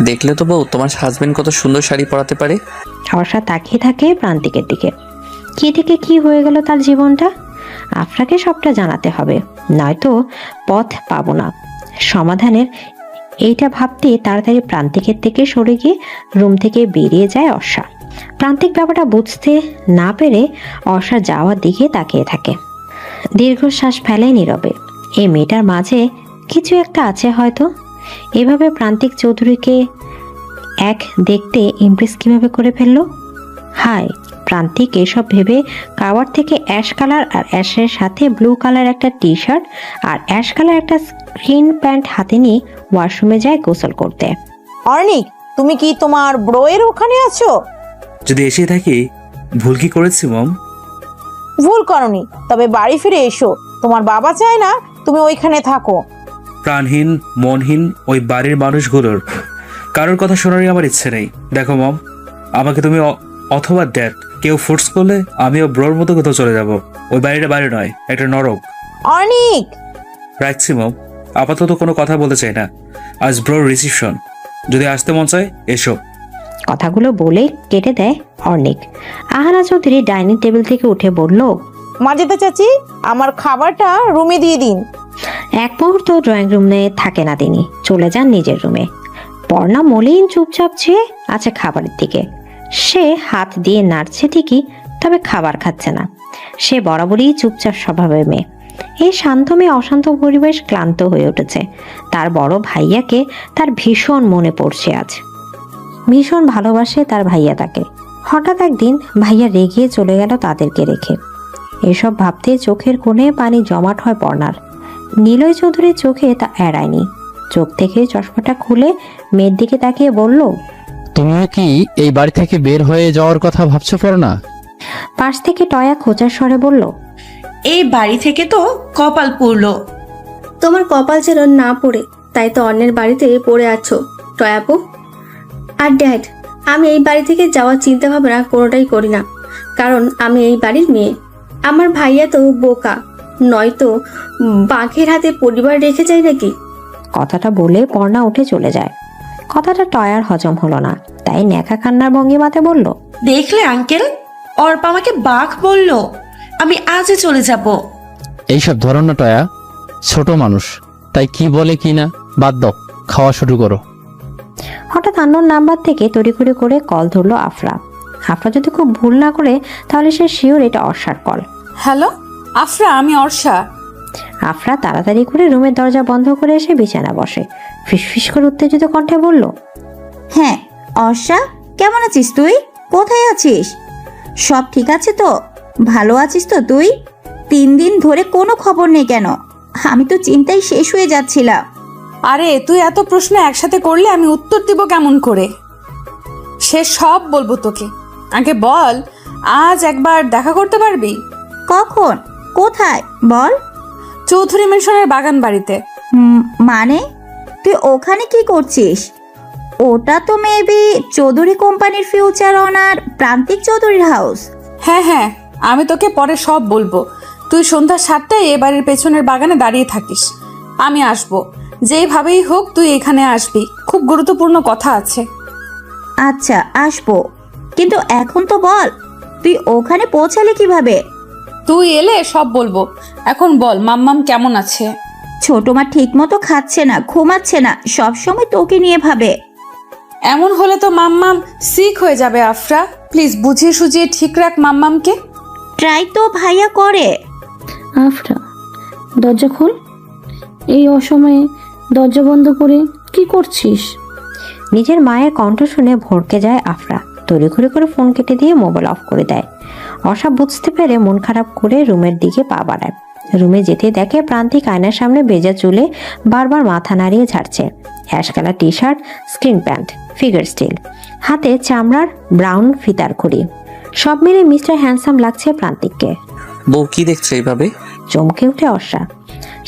দেখলে তো বউ, তোমার হাজবেন্ড কত সুন্দর শাড়ি পরাতে পারে। অর্ষা তাকিয়ে থাকে প্রান্তিকের দিকে। কি থেকে কি হয়ে গেল তার জীবনটা? আফরাকে সবটা জানাতে হবে, নয়তো পথ পাবো না সমাধানের। এইটা ভাবতে তাড়াতাড়ি প্রান্তিকের থেকে সরে গিয়ে রুম থেকে বেরিয়ে যায় অর্ষা। প্রান্তিক ব্যাপারটা বুঝতে না পেরে অর্ষা যাওয়ার দিকে তাকিয়ে থাকে। দীর্ঘশ্বাস ফেলে নীরবে। এই মেয়েটার মাঝে কিছু একটা আছে হয়তো। এভাবে প্রান্তিক চৌধুরীকে এক দেখতে ইমপ্রেস কিভাবে করে ফেললো? হায়, প্রান্তিক এসব ভেবে কাওয়ার থেকে অ্যাশ কালার আর অ্যাশের সাথে ব্লু কালার একটা টি শার্ট আর অ্যাশ কালার একটা স্ক্রিন প্যান্ট হাতে নিয়ে ওয়াশরুমে যায় গোসল করতে। অর্নিক, তুমি কি তোমার ব্রোয়ের ওখানে আছো? যদি এসে থাকি, ভুল কি করেছি মম? ভুল করনি, তবে বাড়ি ফিরে এসো। তোমার বাবা চায় না তুমি ওইখানে থাকো। প্রাণহীন মনহীন ওই বাড়ির মানুষগুলোর কারোর কথা শোনারই আমার ইচ্ছে নেই। দেখো মম, আমাকে তুমি অথবা ড্যাড কেউ ফোর্স করলে আমিও ব্রোর মতো কোথাও চলে যাব। ওই বাড়িটা বাড়ি নয়, একটা নরক। অর্নিক, রাখছি মম, আপাতত কোনো কথা বলতে চাই না। আজ ব্রোর রিসিপশন, যদি আসতে মন চায় এসো। কথাগুলো বলে কেটে দেয় অর্নিক। আহানা চৌধুরী ডাইনিং টেবিল থেকে উঠে বলল, মাজেদা চাচি, আমার খাবারটা রুমে দিয়ে দিন। এক মুহূর্ত ড্রয়িং রুমে থাকে না তিনি, চলে যান নিজের রুমে। পর্ণা মলিন চুপচাপ চেয়ে আছে খাবারের দিকে। সে হাত দিয়ে নাড়ছে ঠিকই, তবে খাবার খাচ্ছে না। সে বরাবরই চুপচাপ স্বভাবের মেয়ে। এই শান্ত মেয়ে অশান্ত পরিবেশ ক্লান্ত হয়ে উঠেছে। তার বড় ভাইয়াকে তার ভীষণ মনে পড়ছে আজ। ভীষণ ভালোবাসে তার ভাইয়া তাকে। হঠাৎ একদিন ভাইয়া রেগে চলে গেল তাদেরকে রেখে। এসব ভাবতে চোখের কোণে পানি জমাট হয় পর্ণার। নিলয় চৌধুরীর চোখে তা এড়ায়নি। চোখ থেকে চশমাটা খুলে মেয়ের দিকে তাকিয়ে বলল, তুমিও কি এই বাড়ি থেকে বের হয়ে যাওয়ার কথা ভাবছো পড়না? পাশ থেকে টয়া খোঁচার স্বরে বলল, এই বাড়ি থেকে তো কপাল পুড়লো। তোমার কপাল যেন না পড়ে, তাই তো অন্যের বাড়িতে পড়ে আছো টয়াপু। আর ড্যাড, আমি এই বাড়ি থেকে যাওয়ার চিন্তা ভাবনা কোনোটাই করি না, কারণ আমি এই বাড়ির মেয়ে। আমার ভাইয়া তো বোকা, নয়তো বাঘের হাতে পরিবার রেখে যায় নাকি। কথাটা বলে পর্ণা উঠে চলে যায়। কথাটা টয়ার হজম হলো না, তাই ন্যাকা কান্নার ভঙ্গিমাতে বলল, দেখলে আঙ্কেল, অর্পা আমাকে বাঘ বললো। আমি আজই চলে যাব। এইসব ধরো না টয়া, ছোট মানুষ, তাই কি বলে কি না বাদ দাও, খাওয়া শুরু করো। হঠাৎ আননোন নাম্বার থেকে তড়িঘড়ি করে কল ধরলো আফরা। আফরা যদি খুব ভুল না করে তাহলে সে শিওর এটা অর্ষার কল। হ্যালো আফরা, আমি অর্ষা। আফরা তাড়াতাড়ি করে রুমের দরজা বন্ধ করে এসে বিছানা বসে। ফিসফিস করে উত্তেজিত কণ্ঠে বলল, হ্যাঁ অর্ষা, কেমন আছিস তুই? কোথায় আছিস? সব ঠিক আছে তো? ভালো আছিস তো তুই? 3 দিন ধরে কোনো খবর নেই কেন? আমি তো চিন্তায় শেষ হয়ে যাচ্ছিলাম। আরে তুই এত প্রশ্ন একসাথে করলে আমি উত্তর দিব কেমন করে? সে সব বলবো তোকে। আগে বল, আজ একবার দেখা করতে পারবি? কখন? কোথায় বল? চৌধুরী মিশনের বাগান বাড়িতে। মানে তুই ওখানে কি করছিস? ওটা তো মেবি চৌধুরী কোম্পানির ফিউচার অনার প্রান্তিক চৌধুরীর হাউস। হ্যাঁ হ্যাঁ, আমি তোকে পরে সব বলবো। তুই সন্ধ্যা 7টায় এ বাড়ির পেছনের বাগানে দাঁড়িয়ে থাকিস, আমি আসবো। যেইভাবেই হোক তুই এখানে আসবি, খুব গুরুত্বপূর্ণ কথা আছে। আচ্ছা আসবো, কিন্তু এখন তো বল তুই ওখানে পৌঁছালে কিভাবে? তুই এলে সব বলবো। এখন বল, মাম্মাম কেমন আছে? ছোট মা ঠিক মতো খাচ্ছে না, ঘুমাচ্ছে না, সবসময় তোকে নিয়ে ভাবে। এমন হলে তো মাম্মাম সিক হয়ে যাবে আফরা। প্লিজ বুঝিয়ে সুঝিয়ে ঠিক রাখ মাম্মামকে। ট্রাই তো ভাইয়া করে। আফরা, দরজা খোল। এই অসময়ে দরজা বন্ধ করে কি করছিস? নিজের মায়ের কণ্ঠ শুনে ভড়কে যায় আফরা। তড়িঘড়ি করে ফোন কেটে দিয়ে মোবাইল অফ করে দেয়। অর্ষা বুঝতে পেরে মন খারাপ করে রুমের দিকে পা বাড়ায়। রুমে যেতে দেখে প্রান্তিক আয়নার সামনে ভেজা চুলে বারবার মাথা নাড়িয়ে ঝাড়ছে। Ash colour T shirt, screen pant, figure still, হাতে চামড়ার ব্রাউন ফিতার খুঁড়ি। সব মিলে মিস্টার হ্যান্ডসাম লাগছে প্রান্তিককে। বউ কি দেখছো এইভাবে? চমকে উঠে অর্ষা।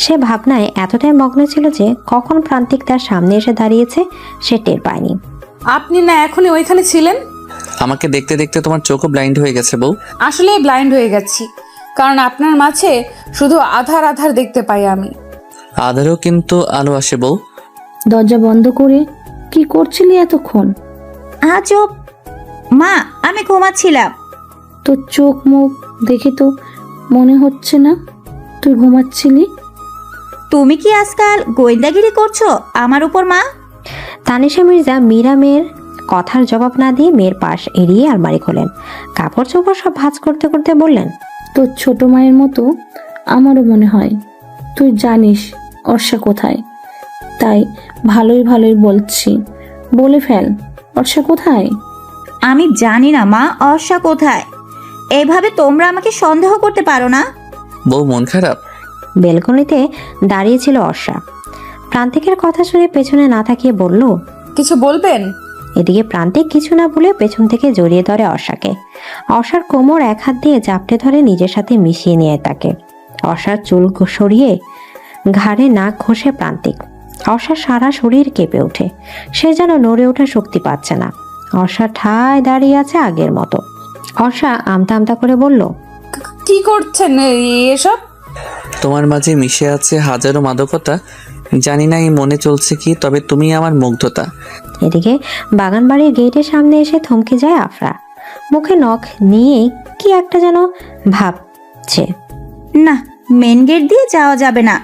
সে ভাবনায় এতটাই মগ্ন ছিল যে কখন প্রান্তিক তার সামনে এসে দাঁড়িয়েছে সে টের পায়নি। আপনি না এখনই ওইখানে ছিলেন? আমাকে দেখতে দেখতে তোমার চোখও ব্লাইন্ড হয়ে গেছে বউ। আসলে ব্লাইন্ড হয়ে গেছি, কারণ আপনার মাঝে শুধু আধার আধার দেখতে পাই আমি। আধারও কিন্তু আলো আসে বউ। দরজা বন্ধ করে কি করছিলি এতক্ষণ? চুপ মা, আমি ঘুমাচ্ছিলাম। তোর চোখ মুখ দেখে তো মনে হচ্ছে না তুই ঘুমাচ্ছিলি। তুমি কি আজকাল গোয়েন্দাগিরি করছো আমার উপর মা? তানিশা মির্জা মীরা মেয়ের কথার জবাব না দিয়ে মেয়ের পাশ এড়িয়ে আলমারি খোলেন। কাপড় চোপড় সব ভাঁজ করতে করতে বললেন, তোর ছোট মায়ের মতো আমারও মনে হয়। তুই জানিস অর্ষা কোথায়, তাই ভালোই ভালোই বলছি, বলে ফেল। অর্ষা কোথায়? আমি জানি না মা অর্ষা কোথায়। এইভাবে তোমরা আমাকে সন্দেহ করতে পারো না। বউ মন খারাপ? বেলকনিতে দাঁড়িয়েছিল অর্ষা। প্রান্তিকের কথা শুনে পেছনে না তাকিয়ে বলল, কিছু বলবেন? এদিকে প্রান্তিক কিছু না বলে পেছন থেকে জড়িয়ে ধরে অর্ষাকে। অর্ষার কোমর এক হাত দিয়ে চাপটে ধরে নিজের সাথে মিশিয়ে নিয়ে তাকে। অর্ষার চুল সরিয়ে ঘাড়ে নাক ঘষে প্রান্তিক। অর্ষার সারা শরীর কেঁপে ওঠে, সে যেন নড়ে ওঠার শক্তি পাচ্ছে না। অর্ষা ঠায় দাঁড়িয়ে আছে আগের মতো। অর্ষা আমতা আমতা করে বলল, কি করছেন এসব? তোমার মাঝে মিশে আছে হাজারো মাদকতা, জানি না এই মনে চলছে কি, তবে তুমি আমার মুগ্ধতা। এদিকে বাগানবাড়ির গেটের সামনে এসে থমকে যায় আফরা। মুখে নখ নিয়ে কি একটা যেন ভাবছে। না, মেন গেট দিয়ে যাওয়া যাবে না,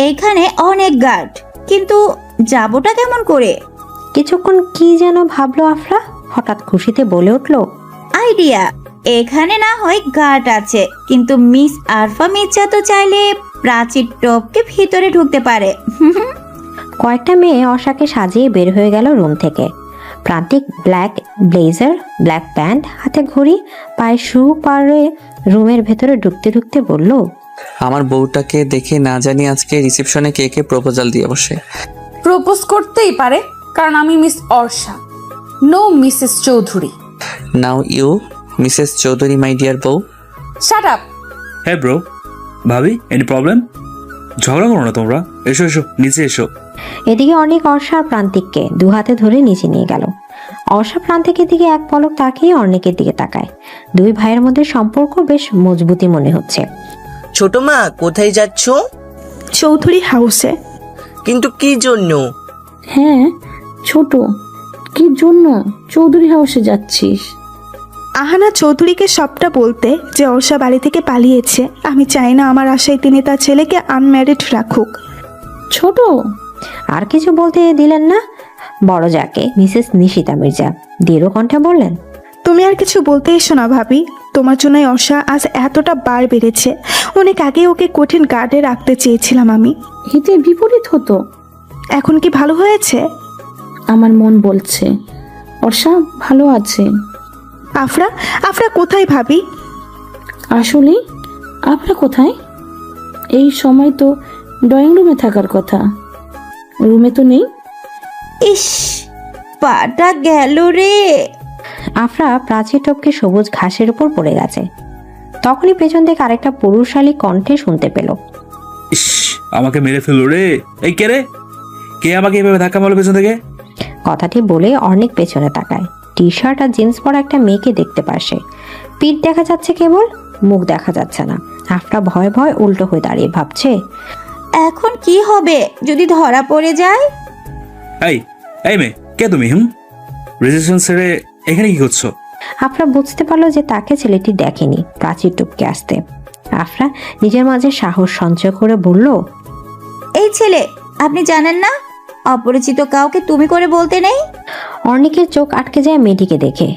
এইখানে অনেক গার্ড, কিন্তু যাবোটা কেমন করে? কিছুক্ষণ কি যেন ভাবলো আফরা, হঠাৎ খুশিতে বলে উঠল, আইডিয়া! এখানে না হয় গার্ড আছে, কিন্তু মিস আরফা মির্জা তো চাইলে প্রাচীর টপকে ভিতরে ঢুকতে পারে। কয়েকটা মেয়ে অর্ষাকে সাজিয়ে বের হয়ে গেল রুম থেকে। প্রান্তিক ব্ল্যাক ব্লেজার, ব্ল্যাক প্যান্ট, হাতে ঘড়ি, পায়ে শু পরে রুমের ভেতরে ঢুকতে ঢুকতে বলল, আমার বউটাকে দেখে না জানি আজকে রিসেপশনে কে কে প্রপোজাল দিয়ে বসে। প্রপোজ করতেই পারে, কারণ আমি miss Arsha, no Mrs Chowdhury. Now you Mrs Chowdhury my dear বউ। Shut up. হ্যাঁ ব্রো, ভাবি, এনি প্রবলেম? ঝগড়া করো না তোমরা, এসো এসো নিচে এসো। এদিকে অনেক অর্ষা প্রান্তিককে দু হাতে ধরে নিচে নিয়ে গেল। অর্ষা প্রান্তিকের দিকে এক পলক তাকিয়ে অর্ণিকের দিকে তাকায়। দুই ভাইয়ের মধ্যে সম্পর্ক বেশ মজবুতি মনে হচ্ছে। ছোট মা কোথায় যাচ্ছ? চৌধুরী হাউসে। কিন্তু কি জন্য? হ্যাঁ ছোট, কি জন্য চৌধুরী হাউসে যাচ্ছিস? আহানা চৌধুরীকে সবটা বলতে যে অর্ষা বাড়ি থেকে পালিয়েছে। আমি চাই না আমার আশায় তিনি তার ছেলেকে আনম্যারিড রাখুক। ছোট আর কিছু বলতে দিলেন না বড় যাকে মিসেস নিশিতা মির্জা দৃঢ় কণ্ঠে বললেন, তুমি আর কিছু বলতে এসো না ভাবি। তোমার জন্যই অর্ষা আজ এতটা বার বেড়েছে। অনেক আগে ওকে কঠিন গার্ডে রাখতে চেয়েছিলাম আমি। এতে বিপরীত হতো। এখন কি ভালো হয়েছে? আমার মন বলছে অর্ষা ভালো আছে। আফরা, আফরা কোথায় ভাবি? আসলে আপনার কোথায়? এই সময় তো ড্রয়িং রুমে থাকার কথা, রুমে তো নেই। ইস, পাটা গেল রে। আফরা প্রাচীর টপকে সবুজ ঘাসের উপর পড়ে গেছে। তখনই পেছন থেকে আরেকটা পুরুষালী কণ্ঠে শুনতে পেল, ইস, আমাকে মেরে ফেললো রে। এই কে রে? কে আমাকে এভাবে ধাক্কা মারলো পেছন থেকে? কথাটি বলে অনেক পেছনে তাকায়। টি শার্ট আর জিন্স পরা একটা মেয়েকে দেখতে পারছে। পিঠ দেখা যাচ্ছে কেবল, মুখ দেখা যাচ্ছে না। আফরা ভয় ভয় উল্টো হয়ে দাঁড়িয়ে ভাবছে, এখন কি হবে যদি ধরা পড়ে যায়? এই এই মেয়ে, কে তুমি? রেজিস্ট্রেশন ছেড়ে এখানে কি করছো? আফরা বুঝতে পারলো যে তাকে ছেলেটি দেখেনি প্রাচীর টপকে আসতে। আফরা নিজের মাঝে সাহস সঞ্চয় করে বলল, এই ছেলে, আপনি জানেন না অপরিচিত কাউকে তুমি করে বলতে নেই। অর্ণিকের চোখ আটকে যায় মেয়েটিকে দেখে।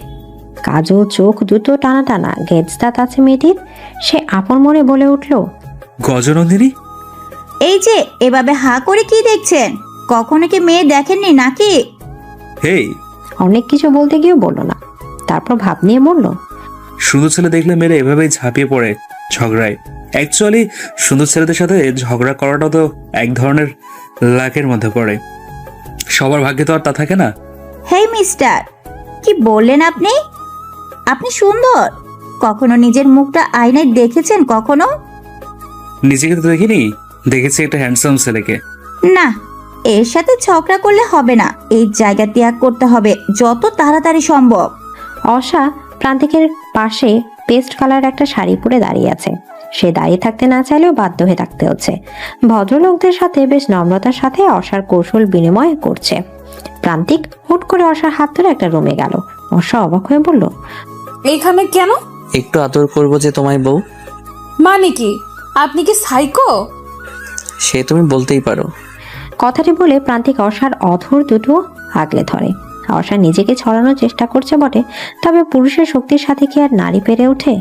কাজল চোখ দুটো টানা টানা, গেটস দাঁত আছে মেয়েটির। সে আপন মনে বলে উঠল, গজনন্দিনী। এই যে এভাবে হা করে কি দেখছেন? কখনো কি মেয়ে দেখেননি নাকি? হেই, অনেক কিছু বলতে গিয়েও বলল না। তারপর ভাব নিয়ে বলল, সুন্দর ছেলে দেখলে মেয়েরা এভাবেই ঝাঁপিয়ে পড়ে ঝগড়ায়। অ্যাকচুয়ালি সুন্দর ছেলেদের সাথে ঝগড়া করাটা তো এক ধরনের লাকের মধ্যে পড়ে। সবার ভাগ্যে তো আর তা থাকে না। হেই মিস্টার, কি বললেন আপনি? আপনি সুন্দর? কখনো নিজের মুখটা আয়নায় দেখেছেন কখনো? নিজেকে তো দেখিনি, দেখেছি একটা হ্যান্ডসাম ছেলেকে। না, এর সাথে ঝগড়া করলে হবে না। এই জায়গা ত্যাগ করতে হবে যত তাড়াতাড়ি সম্ভব। অর্ষা প্রান্তিকের পাশে পেস্ট কালার একটা শাড়ি পরে দাঁড়িয়ে আছে। সে দাঁড়িয়ে থাকতে না চাইলেও বাধ্য হয়ে থাকতে হচ্ছে। ভদ্রলোকদের সাথে বেশ নম্রতার সাথে অর্ষার কৌশল বিনিময় করছে। প্রান্তিক হুট করে অর্ষার হাত ধরে একটা রুমে গেল। অর্ষা অবাক হয়ে বলল, এইখানে কেন? একটু আদর করবো যে তোমায় বউ। মানে কি? আপনি কি সাইকো? সে তুমি বলতেই পারো। কথাটি বলে প্রান্তিক অর্ষার অধর দুটো আগলে ধরে। অর্ষা নিজেকে ছড়ানোর চেষ্টা করছে বটে, তবে পুরুষের শক্তির সাথে কি আর নারী পেরে ওঠে?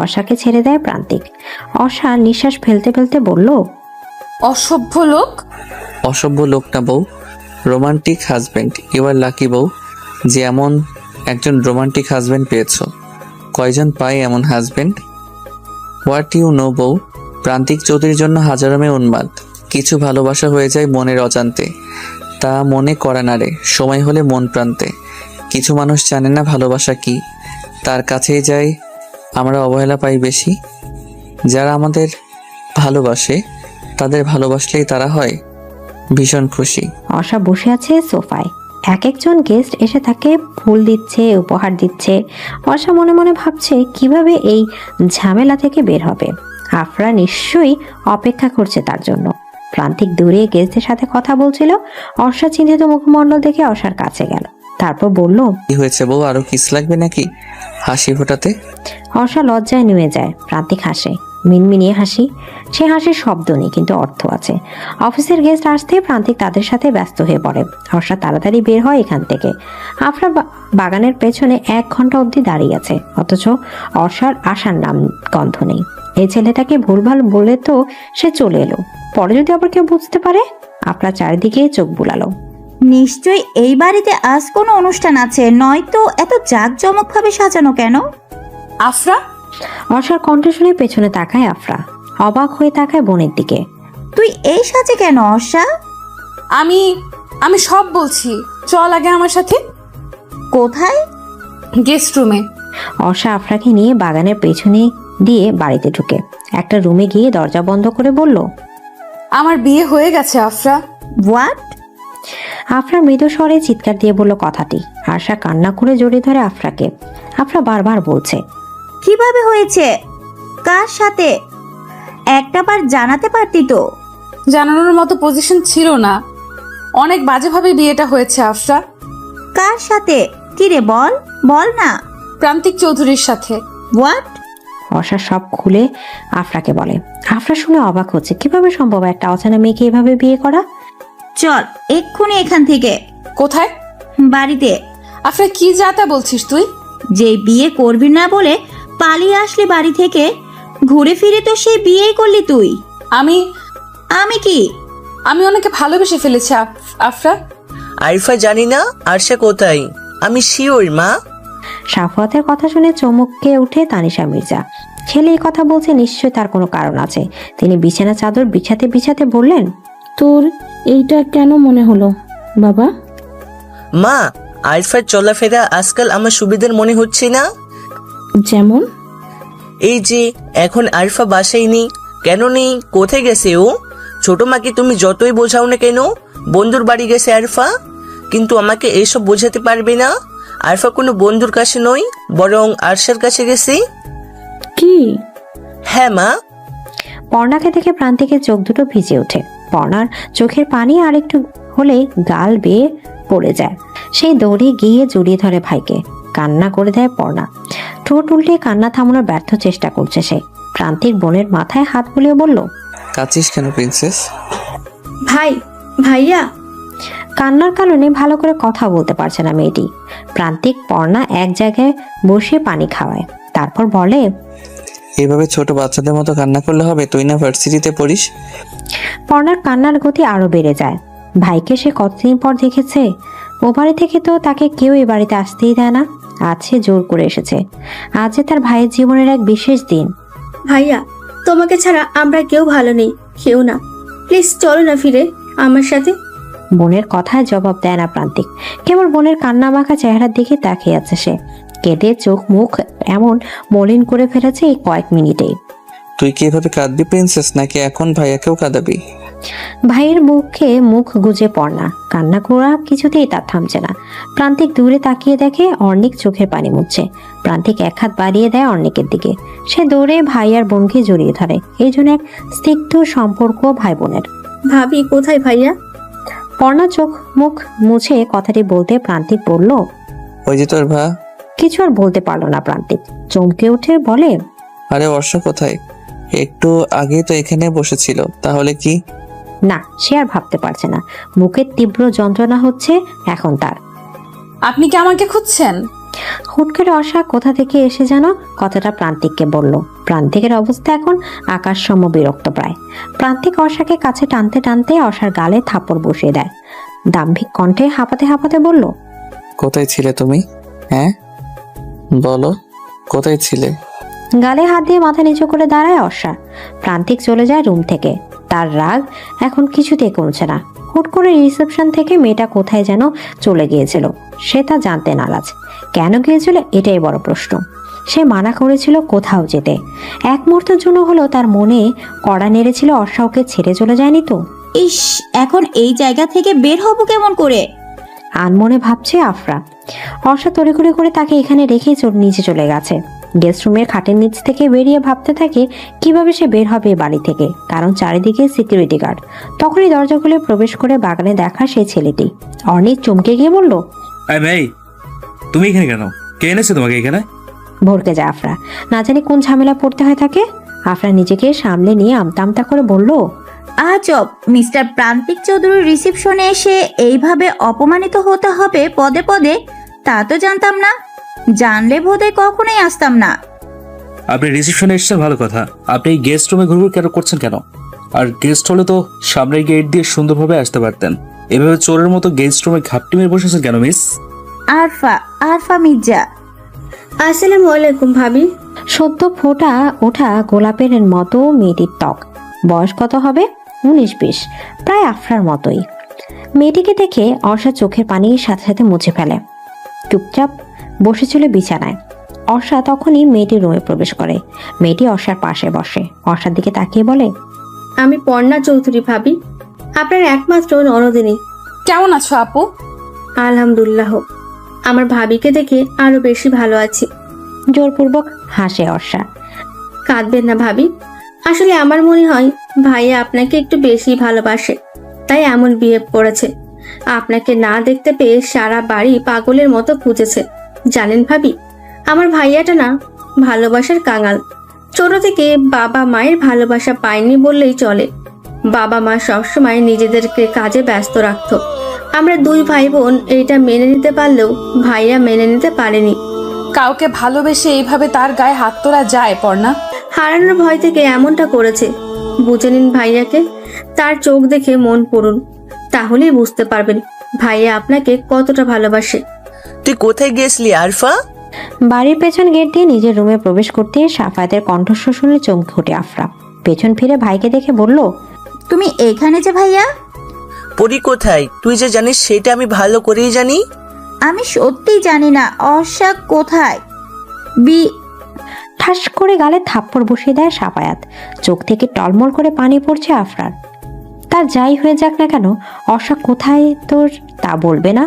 অর্ষাকে ছেড়ে দেয় প্রান্তিক। অর্ষা নিঃশ্বাস ফেলতে ফেলতে বলল, অসভ্য লোক। অসভ্য লোকটা বউ, রোমান্টিক হাজবেন্ড। এবার লাকি বউ যে এমন একজন রোমান্টিক হাজবেন্ড পেয়েছো। কয়জন পায় এমন হাজবেন্ড? হোয়াট ইউ নো বউ, প্রান্তিক চৌধুরীর জন্য হাজারো মেয়ে উন্মাদ। কিছু ভালোবাসা হয়ে যায় মনের অজান্তে, তা মনে করা না রে, সময় হলে মন প্রান্তে। কিছু মানুষ জানে না ভালোবাসা কি, তার কাছেই যাই আমরা অবহেলা পাই বেশি। যারা আমাদের ভালোবাসে তাদের ভালোবাসলেই তারা হয় ভীষণ খুশি। অর্ষা বসে আছে সোফায়। এক একজন গেস্ট এসে তাকে ফুল দিচ্ছে, উপহার দিচ্ছে। অর্ষা মনে মনে ভাবছে কিভাবে এই ঝামেলা থেকে বের হবে। আফরা নিশ্চয়ই অপেক্ষা করছে তার জন্য। প্রান্তিক দূরে গেস্টদের সাথে কথা বলছিল। অর্ষা চিন্তিত মুখমণ্ডল দেখে অর্ষার কাছে গেল। তারপর বলল, কি হয়েছে বউ, আরো কিস লাগবে নাকি হাসি ফোটাতে? অর্ষা লজ্জায় নেমে যায়। প্রান্তিক হাসে, মিনমিনিয়ে হাসি। সে হাসির শব্দ নেই কিন্তু অর্থ আছে। অফিসের গেস্ট আসতে প্রান্তিক তাদের সাথে ব্যস্ত হয়ে পড়ে। অর্ষা তাড়াতাড়ি বের হয় এখান থেকে। আফরা বাগানের পেছনে 1 ঘন্টা অবধি দাঁড়িয়ে আছে, অথচ অর্ষার আসার নাম গন্ধ নেই। এই ছেলেটাকে ভুলভাল বলে তো সে চলে এলো, পরে যদি আবার কেউ বুঝতে পারে। আফরা চারিদিকে চোখ বুলালো। নিশ্চয়ই এই বাড়িতে আজ কোনো অনুষ্ঠান আছে, নয়তো এত জাঁকজমক ভাবে সাজানো কেন? আফরা? অর্ষার কণ্ঠ শুনে পেছনে তাকায় আফরা। অবাক হয়ে তাকায় বোনের দিকে। তুই এই সাজে কেন অর্ষা? আমি সব বলছি, চল আগে আমার সাথে। কোথায়? গেস্ট রুমে। অর্ষা আফরাকে নিয়ে বাগানের পেছনে দিয়ে বাড়িতে ঢুকে একটা রুমে গিয়ে দরজা বন্ধ করে বলল, আমার বিয়ে হয়ে গেছে আফরা। হোয়াট? আফরা মৃদু স্বরে চিৎকার দিয়ে বলল কথাটি। আশা কান্না করে জড়িয়ে ধরে আফরাকে। আফরা বারবার বলছে, কিভাবে হয়েছে, কার সাথে? একটাবার জানাতে পারতি তো। জানানোর মতো পজিশন ছিল না, অনেক বাজেভাবে বিয়েটা হয়েছে আফরা। কার সাথে? কি রে বল, বল না। প্রান্তিক চৌধুরীর সাথে। হোয়াট? অর্ষা সব খুলে আফরাকে বলে। আফরা শুনে অবাক হচ্ছে, কিভাবে সম্ভব একটা অচেনা মেয়েকে এভাবে বিয়ে করা। চল এক্ষুনি এখান থেকে। কোথায়? বাড়িতে। আফরা কি যাতা বলছিস তুই? যে বিয়ে করবি না বলে পালিয়ে আসলি বাড়ি থেকে, ঘুরে ফিরে তো সেই বিয়েই করলি তুই। আমি কি? আমি ওনাকে ভালোবেসে ফেলেছি আফরা। আরিফা জানি না আরশা কোথায়, আমি শিওর মা। সাফওয়াতের কথা শুনে চমকে উঠে তানিশা মির্জা। ছেলে এই কথা বলছে, নিশ্চয় তার কোনো কারণ আছে। তিনি বিছানা চাদর বিছাতে বিছাতে বললেন, তোর এইটা কেন মনে হলো বাবা? মা, আরিফার চলাফেরা আজকাল আমার সুবিধার মনে হচ্ছে না। যেমন? এই যে এখন আরিফা বাসায় নেই, কেন নেই, কোথায় গেছে ও? ছোট মাকে তুমি যতই বোঝাও না কেন, বন্ধুর বাড়ি গেছে আরিফা, কিন্তু আমাকে এসব বোঝাতে পারবে না। আরিফা কোনো বন্ধুর কাছে নয়, বরং আরশার কাছে গেছে। কি? হ্যাঁ মা। পর্ণাকে দেখে প্রান্তিকের চোখ দুটো ভিজে ওঠে। পর্ণার চোখের পানি আর একটু হলে গাল বেয়ে পড়ে যায়। সেই দৌড়ে গিয়ে জড়িয়ে ধরে ভাইকে। কান্না করে দেয় পর্ণা। ঠোঁট উল্টে কান্না থামানোর ব্যর্থ চেষ্টা করছে সে। প্রান্তিক বোনের মাথায় হাত বুলিয়ে বলল, কাঁদছিস কেন প্রিন্সেস? ভাইয়া। কান্নার কারণে ভালো করে কথা বলতে পারছে না মেয়েটি। প্রান্তিক পর্ণা এক জায়গায় বসিয়ে পানি খাওয়ায়, তারপর বলে, এভাবে ছোট বাচ্চাদের মতো কান্না করলে হবে? তুই না ভার্সিটিতে পড়িস? পর্ণার কান্নার গতি আরো বেড়ে যায়। ভাইকে সে কতদিন পর দেখেছে। ও বাড়ি থেকে তো তাকে কেউ এ বাড়িতে আসতেই দেয় না। আজ সে জোর করে এসেছে। আজ যে তার ভাইয়ের জীবনের এক বিশেষ দিন। ভাইয়া, তোমাকে ছাড়া আমরা কেউ ভালো নেই, কেউ না। প্লিজ চলো না ফিরে আমার সাথে। বোনের কথায় জবাব দেয় না প্রান্তিক। কেবল বোনের কান্না মাখা চেহারার দিকে তাকিয়ে আছে সে। কেঁদে চোখ মুখ এমন মলিন করে ফেলেছে এই কয়েক মিনিটেই। তুই কি এভাবে কাঁদবি প্রিন্সেস, নাকি এখন ভাইয়াকেও কাঁদাবি? ভাইয়ের মুখে মুখ গুজে পড়না, কান্না করা কিছুতেই তার থামছে না। প্রান্তিক দূরে তাকিয়ে দেখে অর্ণিক চোখের পানি মুছছে। প্রান্তিক এক হাত বাড়িয়ে দেয় অর্ণিকের দিকে। সে দৌড়ে ভাই আর বোনকে জড়িয়ে ধরে। এই জন্য এক স্নিগ্ধ সম্পর্ক ভাই বোনের। ভাবি কোথায় ভাইয়া? পর্ণা চোখ মুখ মুছে কথাটি বলতে প্রান্তিক বলল, ওই যে তোর ভা। কিছু আর বলতে পারলো না প্রান্তিক। চমকে উঠে বলে, আরে অর্ষা কোথায়? একটু আগেই তো এখানে বসেছিল, তাহলে কি? না, সে আর ভাবতে পারছে না। বুকের তীব্র যন্ত্রণা হচ্ছে এখন তার। আপনি কি আমাকে খুঁজছেন? হুট করে অর্ষা কোথা থেকে এসে যেন কথাটা প্রান্তিককে বলল। প্রান্তিকের অবস্থা এখন আকাশ সম বিরক্ত প্রায়। প্রান্তিক অর্ষাকে কাছে টানতে টানতে অর্ষার গালে থাপ্পড় বসিয়ে দেয়। দাম্ভিক কণ্ঠে হাঁপাতে হাঁপাতে বলল, কোথায় ছিলে তুমি? হ্যাঁ বলো, কোথায় ছিলে? গালে হাত দিয়ে মাথা নিচু করে দাঁড়ায় অর্ষা। প্রান্তিক চলে যায় রুম থেকে। তার রাগ এখন কিছুতেই কমছে না। হুট করে রিসেপশন থেকে মেয়েটা কোথায় যেন চলে গিয়েছিল, সে তা জানতে নারাজ। কেন গিয়েছিল এটাই বড় প্রশ্ন। সে মানা করেছিল কোথাও যেতে। এক মুহূর্তের জন্য হলো তার মনে কড়া নেড়েছিল অর্ষা ওকে ছেড়ে চলে যায়নি তো। ইস, এখন এই জায়গা থেকে বের হবো কেমন করে? আনমনে ভাবছে আফরা। অর্ষা তড়িঘড়ি করে তাকে এখানে রেখে নিচে চলে গেছে। গেস্ট রুমের খাটের নিচ থেকে বেরিয়ে ভাবতে থাকে কিভাবে সে বের হবে বাড়ি থেকে, কারণ চারিদিকে সিকিউরিটি গার্ড। তখনই দরজা খুলে প্রবেশ করে বাগানে দেখা সেই ছেলেটি। অর্ণিক চমকে গিয়ে বলল, ভাই, তুমি এখানে কেন? কে এনেছে তোমাকে এখানে? ভরকে যায় আফরা। না জানি কোন ঝামেলা পড়তে হয় তাকে। আফরা নিজেকে সামলে নিয়ে আমতা আমতা করে বলল, আজব, মিস্টার প্রান্তিক চৌধুরীর রিসেপশনে এসে এইভাবে অপমানিত হতে হবে পদে পদে, তা তো জানতাম না। জানলে বোধহয় কখনোই আসতাম না। আপনি রিসেপশনে এসেছেন ভালো কথা, আপনি এই গেস্ট রুমে ঘুরঘুর কেন করছেন কেন? আর গেস্ট হলে তো সামনের গেট দিয়ে সুন্দরভাবে আসতে পারতেন। এভাবে চোরের মতো গেস্ট রুমে ঘাপটি মেরে বসেছেন কেন মিস? আরফা মির্জা। আসসালামু আলাইকুম ভাবি। সদ্য ফোটা ওঠা গোলাপের মতো মেয়েটির ত্বক। বয়স কত হবে? 19-20, প্রায় আফরার মতোই। মেয়েটিকে দেখে অর্ষা চোখের পানির সাথে সাথে মুছে ফেলে। চুপচাপ বসেছিল বিছানায়। অর্ষা তখনই মেয়েটির রুমে প্রবেশ করে। মেয়েটি অর্ষার পাশে বসে। অর্ষার দিকে তাকিয়ে বলে, আমি পর্ণা চৌধুরী ভাবি, আপনার একমাত্র ননদিনী। কেমন আছো আপু? আলহামদুলিল্লাহ। আমার ভাবিকে দেখে আরো বেশি ভালো আছি। জোরপূর্বক হাসে অর্ষা। কাঁদবেন না ভাবি, আসলে আমার মনে হয় ভাইয়া আপনাকে একটু বেশি ভালোবাসে, তাই এমন বিহেভ করেছে। আপনাকে না দেখতে পেয়ে সারা বাড়ি পাগলের মতো খুঁজেছে। জানেন ভাবি, আমার ভাইয়াটা না ভালোবাসার কাঙাল। ছোট থেকে বাবা মায়ের ভালোবাসা পায়নি বললেই চলে। বাবা মা সবসময় নিজেদেরকে কাজে ব্যস্ত রাখতো। আমরা দুই ভাই বোন এইটা মেনে নিতে পারলেও ভাইয়া মেনে নিতে পারেনি। কাউকে ভালোবেসে এইভাবে তার গায়ে হাত তোলা যায় পর্ণা? হারানোর ভয় থেকে এমনটা করেছে। বুঝে নিন ভাইয়াকে, তার চোখ দেখে মন পড়ুন, তাহলেই বুঝতে পারবেন ভাইয়া আপনাকে কতটা ভালোবাসে। তুই কোথায় গেছলি আরফা? বাড়ির পেছন গেট দিয়ে নিজের রুমে প্রবেশ করতে সাফায়াতের কণ্ঠস্বর শুনে চমকে ওঠে আফরা। পেছন ফিরে ভাইকে দেখে বলল, তুমি এখানে যে ভাইয়া? পরি কোথায় তুই যে জানিস সেটা আমি ভালো করেই জানি। আমি সত্যিই জানি না অর্ষা কোথায়। ঠাস করে গালে থাপ্পড় বসিয়ে দেয় সাফায়াত। চোখ থেকে টলমল করে পানি পড়ছে আফরার। তার যাই হয়ে যাক না কেন, অর্ষা কোথায় তোর তা বলবে না?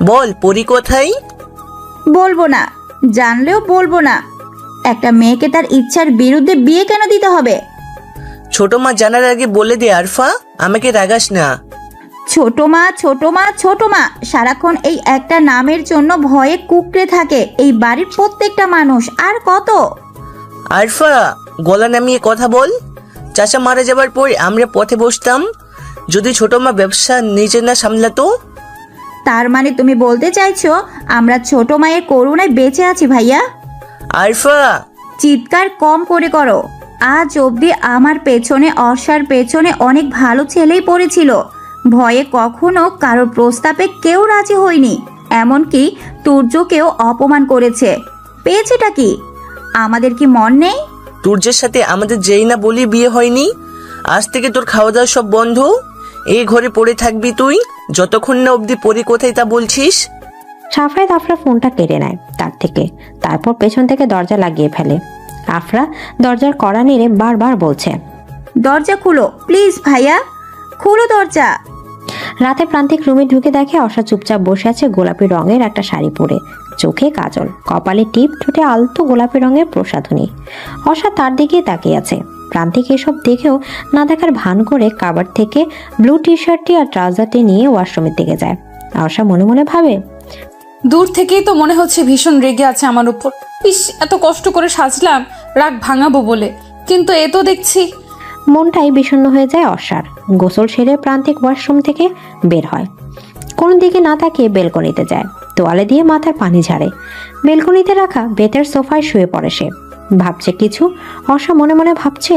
বল পরি কোথায়? বলবো না, জানলেও বলবো না। একটা মেয়েকে তার ইচ্ছার বিরুদ্ধে বিয়ে কেন দিতে হবে? ছোট মা জানার আগে বলে দে আরফা, আমাকে রাগাস না। ছোট মা ছোট মা ছোট মা, সারাক্ষণ এই একটা নামের জন্য ভয়ে কুকড়ে থাকে এই বাড়ির প্রত্যেকটা মানুষ। আর কত? আরফা গলা নামিয়ে কথা বল। চাচা মারা যাবার পর আমরা পথে বসতাম, যদি ছোট মা ব্যবসা নিজে না সামলাতো। তার মানে তুমি বলতে চাইছো আমরা ছোট মায়ের করুণায় বেঁচে আছি ভাইয়া? আরফা চিৎকার কম করে করো। আজ অবধি আমার পেছনে, অর্ষার পেছনে অনেক ভালো ছেলেই পড়েছিল। ভয়ে কখনো কারোর প্রস্তাবে কেউ রাজি হয়নি। এমনকি তুর্যকেও অপমান করেছে। পেয়েছেটা কি? আমাদের কি মন নেই? তুর্যের সাথে আমাদের যেই না বলি বিয়ে হয়নি। আজ থেকে তোর খাওয়া দাওয়া সব বন্ধ। এই ঘরে পড়ে থাকবি তুই যতক্ষণ না অবধি পরি কোথায় তা বলছিস। সাফায়াত আফরা ফোনটা কেড়ে নেয় তার থেকে, তারপর পেছন থেকে দরজা লাগিয়ে ফেলে। আফরা দরজার কড়া নেড়ে বারবার বলছে, দরজা খুলো প্লিজ ভাইয়া, খুলো দরজা। রাতে প্রান্তিক রুমে ঢুকে দেখে অর্ষা চুপচাপ বসে আছে গোলাপি রঙের একটা শাড়ি পরে, চোখে কাজল, কপালে টিপ, ঠোঁটে আলতো গোলাপি রঙের প্রসাধনী। অর্ষা তার দিকে তাকিয়ে আছে। প্রান্তিক এসব দেখেও না দেখার ভান করে কাবার থেকে ব্লু টি শার্টটি আর ট্রাউজারটি নিয়ে ওয়াশরুমের দিকে যায়। অর্ষা মনে মনে ভাবে, দূর থেকেই তো মনে হচ্ছে ভীষণ রেগে আছে আমার উপর। ইস, এত কষ্ট করে সাজলাম রাগ ভাঙাবো বলে, কিন্তু এ তো দেখছি। মনটাই বিষণ্ণ হয়ে যায় অর্ষার। গোসল সেরে প্রান্তিক ওয়াশরুম থেকে বের হয়। কোনো দিকে না তাকিয়ে বেলকনিতে যায়, তোয়ালে দিয়ে মাথার পানি ঝাড়ে। বেলকনিতে রাখা বেতের সোফায় শুয়ে পড়ে সে। ভাবছে কিছু। অর্ষা মনে মনে ভাবছে,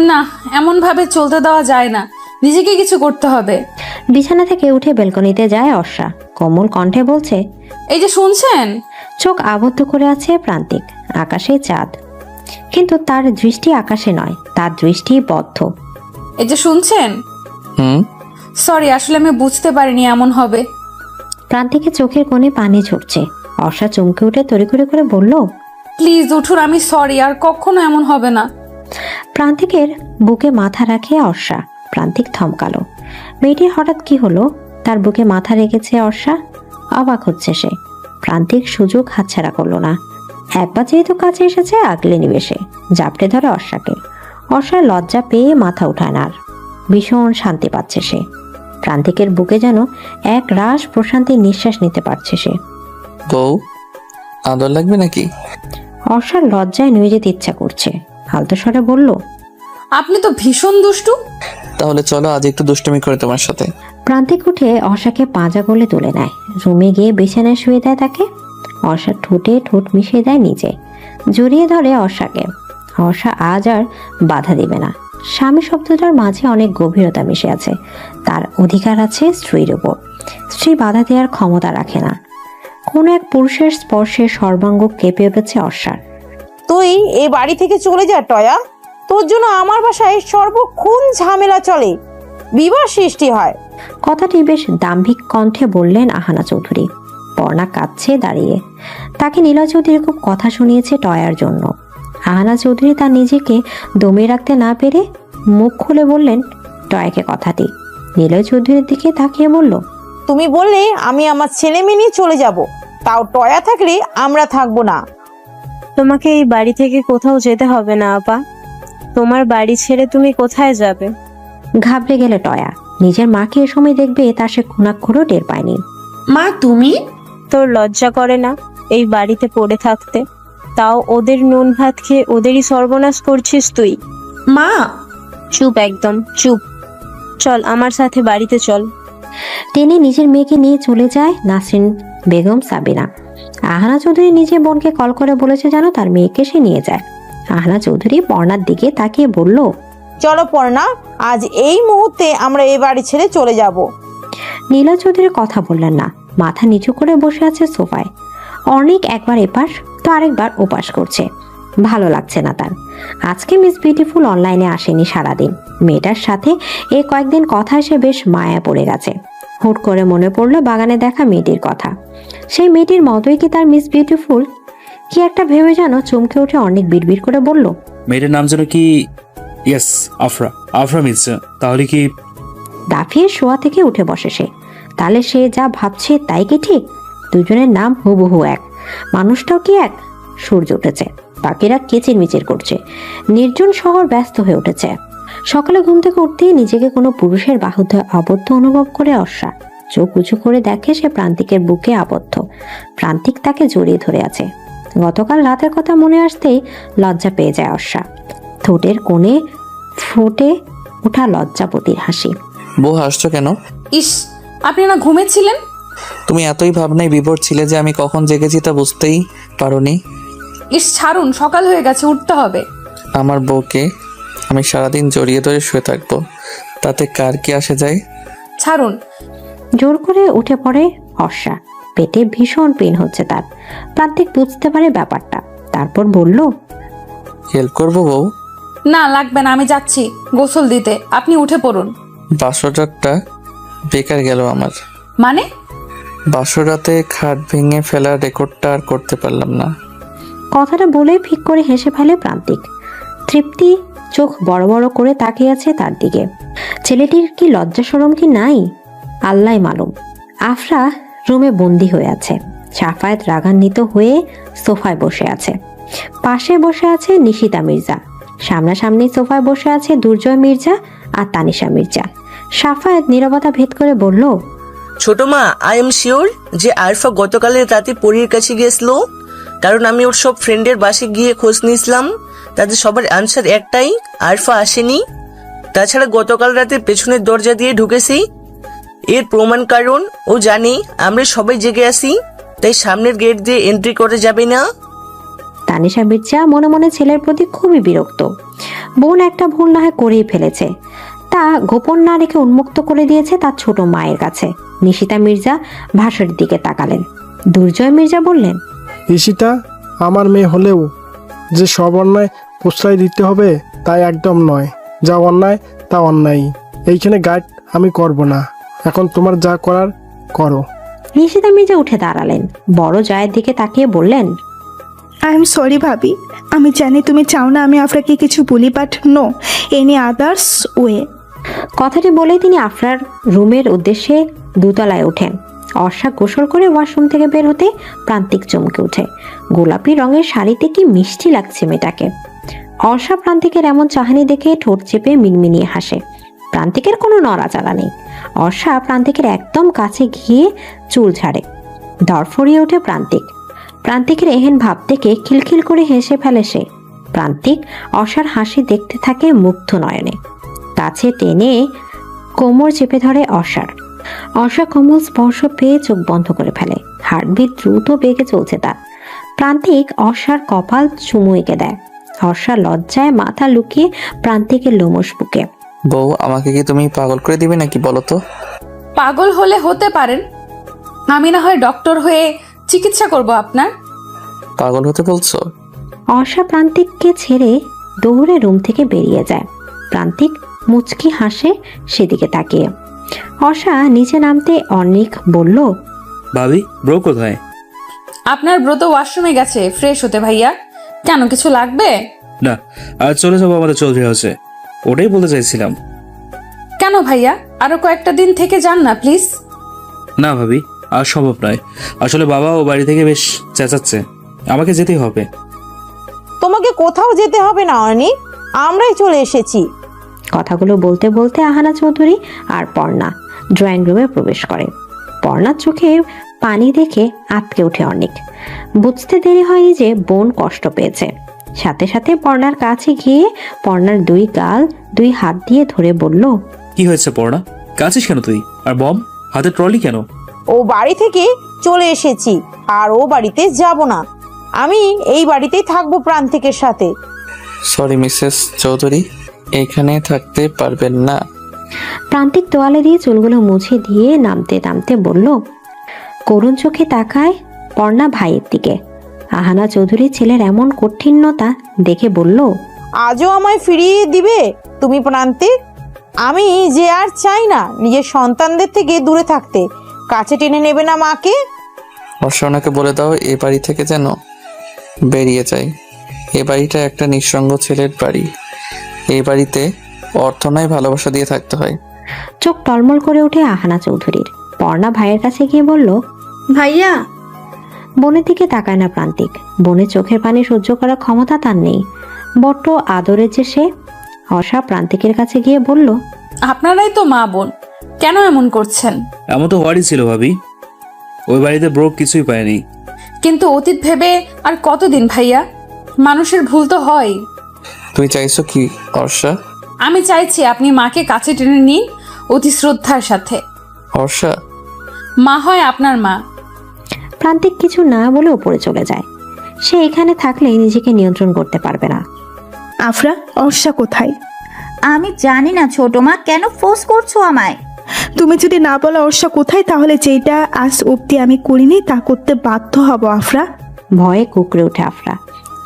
না, এমন ভাবে চলতে দেওয়া যায় না, নিজেকে কিছু করতে হবে। বিছানা থেকে উঠে বেলকনিতে যায় অর্ষা। কোমল কণ্ঠে বলছে, এই যে শুনছেন? চোখ আবদ্ধ করে আছে প্রান্তিক। আকাশে চাঁদ, কিন্তু তার দৃষ্টি আকাশে নয়, তার দৃষ্টি বদ্ধ। এই যে শুনছেন? সরি, আসলে আমি বুঝতে পারিনি এমন হবে। প্রান্তিকের চোখের কোণে পানি ঝরছে। অর্ষা চমকে উঠে তড়িঘড়ি করে বলল, প্লিজ উঠুন, আমি সরি, আর কখনো এমন হবে না। প্রান্তিকের বুকে মাথা রাখে অর্ষা। প্রান্তিক থমকালো। মেয়েটির হঠাৎ কি হলো? তার বুকে মাথা রেখেছে অর্ষা। অবাক হচ্ছে সে। প্রান্তিক সুযোগ হাতছাড়া করলো না। একবার যেহেতু কাছে এসেছে, আগলে নিবে সে। জাপটে ধরে অর্ষাকে। অর্ষার লজ্জা পেয়ে মাথা উঠায় না আর। ভীষণ শান্তি পাচ্ছে সে। প্রান্তিকের বুকে যেন এক রাশ প্রশান্তির নিঃশ্বাস নিতে পারছে সে। বউ, আদর লাগবে নাকি? অর্ষার লজ্জায় নুয়ে যেতে ইচ্ছা করছে। আলতো স্বরে বলল, আপনি তো ভীষণ দুষ্টু। তাহলে চলো আজ একটু দুষ্টুমি করে তোমার সাথে। প্রান্তিক উঠে অর্ষাকে পাঁজা গলে তুলে নেয়। রুমে গিয়ে বিছানায় শুয়ে দেয় তাকে। অর্ষার ঠোঁটে ঠোঁট মিশিয়ে দেয় নিজে। জড়িয়ে ধরে অর্ষাকে। অর্ষা আজ আর বাধা দিবে না। স্বামী শব্দটার মাঝে অনেক গভীরতা মিশে আছে। তার অধিকার আছে স্ত্রীর উপর। স্ত্রী বাধা দেওয়ার ক্ষমতা রাখে না। কোনো এক পুরুষের স্পর্শে সর্বাঙ্গ কেঁপে উঠেছে অর্ষার। তুই এই বাড়ি থেকে চলে যা টয়া। তোর জন্য আমার বাসায় সর্বক্ষণ ঝামেলা চলে, বিবাদ সৃষ্টি হয়। কথাটি বেশ দাম্ভিক কণ্ঠে বললেন আহানা চৌধুরী। পর্ণা কাঁদছে দাঁড়িয়ে। তাকে নীলা চৌধুরী খুব কথা শুনিয়েছে টয়ার জন্য। আহানা চৌধুরী তার নিজেকে দমে রাখতে না পেরে মুখ খুলে বললেন টয়াকে কথাটি। নীলা চৌধুরীর দিকে তাকিয়ে বলল, তুমি বললে আমি আমার ছেলে মেয়ে নিয়ে চলে যাব, তাও টয়া থাকলে আমরা থাকবো না। তোমাকে এই বাড়ি থেকে কোথাও যেতে হবে না আপা। তোমার বাড়ি ছেড়ে তুমি কোথায় যাবে? ঘাবড়ে গেলে টয়া। নিজের মাকে এ সময় দেখবে তা সে খুনাক্ষরও টের পায়নি। মা তুমি? তোর লজ্জা করে না? এই বাড়িতে পড়ে থাকতে, তাও ওদের নুন ভাত খেয়ে ওদেরই সর্বনাশ করছিস তুই। মা, চুপ, একদম চুপ। চল আমার সাথে বাড়িতে চল। টেনে নিজের মেয়েকে নিয়ে চলে যায় নাসরিন বেগম সাবিনা। আহানা চৌধুরী নিজের বোনকে কল করে বলেছে যেন তার মেয়েকে সে নিয়ে যায়। আহানা চৌধুরী পর্ণার দিকে তাকিয়ে বলল, চলো পর্ণা, আজ এই মুহূর্তে আমরা এই বাড়ি ছেড়ে চলে যাব। নীলা চৌধুরী কথা বললেন না, মাথা নিচু করে বসে আছে সোফায়। অনেক একবার এপাশ তো আরেকবার ওপাশ করছে, ভালো লাগছে না তার। আজকে মিস বিউটিফুল অনলাইনে আসেনি সারাদিন। মেয়েটার সাথে এই কয়েকদিন কথা এসে বেশ মায়া পড়ে গেছে। হুট করে মনে পড়লো বাগানে দেখা মেয়েটির কথা। সেই মেয়েটির মতোই কি তার মিস বিউটিফুল? কি একটা ভেবে যেন চমকে উঠে অনেক বিড়বিড় করে বলল, মেয়েটার নাম যেন কি? ইয়েস, আফরা। আফরা মির্জা। তাহলে কি? দাফিয়ে শোয়া থেকে উঠে বসে সে। তাহলে সে যা ভাবছে তাই কি ঠিক? দুজনের নাম হুবহু এক, মানুষটাও কি এক? সূর্য উঠেছে, পাখিরা কিচিরমিচির করছে, নির্জন শহর ব্যস্ত হয়ে উঠেছে। সকালে ঘুম থেকে উঠতেই নিজেকে কোনো পুরুষের বাহুতে আবদ্ধ অনুভব করে অর্ষা চোখ উঁচু করে দেখে সে প্রান্তিকের বুকে আবদ্ধ। প্রান্তিক তাকে জড়িয়ে ধরে আছে। গতকাল রাতের কথা মনে আসতেই লজ্জা পেয়ে যায় অর্ষা। ঠোঁটের কোণে ফুটে ওঠা লজ্জাপতির হাসি। বউ হাসছো কেন? ইস, আপনি না ঘুমেছিলেন? তুমি এতই ভাবনায় বিভোর ছিলে যে আমি কখন জেগেছি তা বুঝতেই পারোনি। ইস ছাড়ুন, সকাল হয়ে গেছে, উঠতে হবে। আমার বউকে আমি সারাদিন জড়িয়ে ধরে শুয়ে থাকবো, তাতে কার কি আসে যায়? ছাড়ুন। জোর করে উঠে পড়ে অর্ষা। পেটে ভীষণ পেন হচ্ছে তার। প্রান্তিক বুঝতে পারে ব্যাপারটা, তারপর বলল, হেল্প করবো বউ? না লাগবে না, আমি যাচ্ছি গোসল দিতে, আপনি উঠে পড়ুন। বাসরাতটা বেকার গেল আমার। মানে? বাসরাতে খাট ভেঙে ফেলার রেকর্ডটা আর করতে পারলাম না। কথাটা বলে ফিক করে হেসে ফেলে প্রান্তিক। তৃপ্তি চোখ বড় বড় করে তাকিয়ে আছে তার দিকে। ছেলেটির কি লজ্জা শরম কি নাই? আল্লাহ মালুম। আফরা রুমে বন্দি হয়ে আছে। সাফায়েত রাগান্বিত হয়ে সোফায় বসে আছে। পাশে বসে আছে নিশিতা মির্জা। সামনাসামনি সোফায় বসে আছে দুর্জয় মির্জা আর তানিশা মির্জা। সাফায়েত নীরবতা ভেদ করে বলল, ছোট মা, আই এম শিওর যে আরফা গতকালের রাতে পরীর কাছে গিয়েছিল, কারণ আমি ওর সব ফ্রেন্ডের বাসে গিয়ে খোঁজ নিয়েছিলাম। তাদের সবার আনসার একটাই, আরফা আসেনি। তাছাড়া গতকাল রাতে পেছনের দরজা দিয়ে ঢুকেছি। এর প্রমাণ কারণ ও জানি আমরা সবাই জেগে আসি, তাই সামনের গেট দিয়ে এন্ট্রি করে যাবে না। তানিশা মির্জা মনে মনে ছেলের প্রতি খুবই বিরক্ত। বোন একটা ভুল না হয় করেই ফেলেছে, তা গোপন না রেখে উন্মুক্ত করে দিয়েছে তার ছোট মায়ের কাছে। নিশিতা মির্জা ভাসুরের দিকে তাকালেন। দুর্জয় মির্জা বললেন, ঈশিতা আমার মেয়ে হলেও যে সব অন্যায় প্রশ্রয় দিতে হবে তাই একদম নয়। যা অন্যায় তা অন্যায়। এইখানে গাইড আমি করব না। এখন তোমার যা করার করো। নিশিতা মির্জা উঠে দাঁড়ালেন। বড় জয়ের দিকে তাকিয়ে বললেন, আই এম সরি ভাবি, আমি জানি তুমি চাও না আমি আফরাকে কিছু বলি, but no any others way. কথাটি বলেই তিনি আফরার রুমের উদ্দেশ্যে দোতলায় ওঠেন। অর্ষা গোসল করে ওয়াশরুম থেকে বের হতে প্রান্তিক চমকে ওঠে। গোলাপি রঙের শাড়িতে কি মিষ্টি লাগছে মেয়েটাকে। অর্ষা প্রান্তিকের এমন চাহনি দেখে ঠোঁট চেপে মিনমিনিয়ে হাসে। প্রান্তিকের কোনো নড়াচড়া নেই। অর্ষা প্রান্তিকের একদম কাছে গিয়ে চুল ঝাড়ে। ধরফড়িয়ে ওঠে প্রান্তিক। প্রান্তিকের এহেন ভাব দেখে খিলখিল করে হেসে ফেলে সে। প্রান্তিক অর্ষার হাসি দেখতে থাকে মুগ্ধ নয়নে। কাছে টেনে কোমর চেপে ধরে অর্ষার। অর্ষা কোমল স্পর্শ পেয়ে চোখ বন্ধ করে ফেলে। হার্টবিট দ্রুত বেগে চলছে তার। প্রান্তিক অর্ষার কপাল চুমু এঁকে দেয়। অর্ষা লজ্জায় মাথা লুকিয়ে প্রান্তিকের লোমশ বুকে। বউ, আমাকে কি তুমি পাগল করে দিবে নাকি বলো তো? পাগল হলে হতে পারেন, আমি না হয় ডক্টর হয়ে চিকিৎসা করব আপনার। পাগল হতে বলছো? অর্ষা প্রান্তিককে ছেড়ে দৌড়ে রুম থেকে বেরিয়ে যায়। প্রান্তিক মুচকি হাসে সেদিকে তাকিয়ে। অর্ষা নিচে নামতে অনেক বলল, ভাবি, ব্রো কোথায়? আপনার ব্রত ওয়াশরুমে গেছে ফ্রেশ হতে। ভাইয়া, কেন কিছু লাগবে? না, আর চলে যাবো আমাদের চৌধুরী হাউসে, ওটাই বলতে চাইছিলাম। কেন ভাইয়া, আরো কয়েকটা দিন থেকে যান না প্লিজ। না ভাবি, আর সম্ভব নয়। আসলে বাবা ও বাড়ি থেকে বেশ চেঁচাচ্ছে, আমাকে যেতেই হবে। তোমাকে কোথাও যেতে হবে না অর্নি, আমরাই চলে এসেছি। কথাগুলো বলতে বলতে আহানা চৌধুরী আর পর্ণা ড্রয়িং রুমে প্রবেশ করে। পর্ণার চোখে পানি দেখে আটকে ওঠে অনেক। বুঝতে দেরি হয়নি যে বোন কষ্ট পেয়েছে। সাথে সাথে পর্ণার কাছে গিয়ে পর্ণার দুই গাল দুই হাত দিয়ে ধরে বলল, কি হয়েছে পড়া? কাছিস কেন তুই? আর বম হাতে ট্রলি কেন? ও বাড়ি থেকে চলে এসেছি আর ও বাড়িতে যাব না। আমি এই বাড়িতেই থাকবো প্রান্তিকের সাথে। সরি মিসেস চৌধুরী, এখানে থাকতে পারবেন না। প্রান্তিক তোয়ালে দিয়ে চুলগুলো মুছে দিয়ে নামতে নামতে বলল। করুণ চোখে তাকায় পর্ণা ভাইয়ের দিকে। আহানা চৌধুরী ছেলের এমন কঠিনতা দেখে বলল, আজও আমায় ফিরিয়ে দিবে তুমি প্রান্তিক? আমি যে আর চাই না নিজের সন্তানদের থেকে দূরে থাকতে। কাছে টেনে নেবে না মাকে? অর্ষণাকে বলে দাও এ বাড়ি থেকে যেন বেরিয়ে যায়। এ বাড়িটা একটা নিঃসঙ্গ ছেলের বাড়ি। এই বাড়িতে অর্থ নয়, ভালোবাসা দিয়ে থাকতে হয়। চোখ টলমল করে ওঠে আহানা চৌধুরীর। পর্ণা ভাইয়ের কাছে গিয়ে বলল, ভাইয়া। বোনের দিকে তাকায় না প্রান্তিক। বোনের চোখের পানি সহ্য করার ক্ষমতা তার নেই। বড্ড আদরের যে সে। অর্ষা প্রান্তিকের কাছে গিয়ে বলল, আপনারাই তো মা বোন, কেন এমন করছেন? এমন তো হওয়ারই ছিল ভাবি। ওই বাড়িতে ব্রোক কিছুই পায়নি। কিন্তু অতীত ভেবে আর কতদিন ভাইয়া? মানুষের ভুল তো হয়। তুই চাইছো কি অর্ষা? আমি চাইছি আপনি মাকে কাছে টেনে নিন অতি শ্রদ্ধার সাথে। অর্ষা, মা হয় আপনার মা। প্রান্তিক কিছু না বলে উপরে চলে যায়। সে এখানে থাকলে নিজেকে নিয়ন্ত্রণ করতে পারবে না। আফরা, অর্ষা কোথায়? আমি জানি না ছোট মা, কেন ফোর্স করছো আমায়? তুমি যদি না বলো অর্ষা কোথায়, তাহলে যেটা আজ অব্দি আমি করিনি তা করতে বাধ্য হব আফরা। ভয়ে কুকড়ে ওঠে আফরা।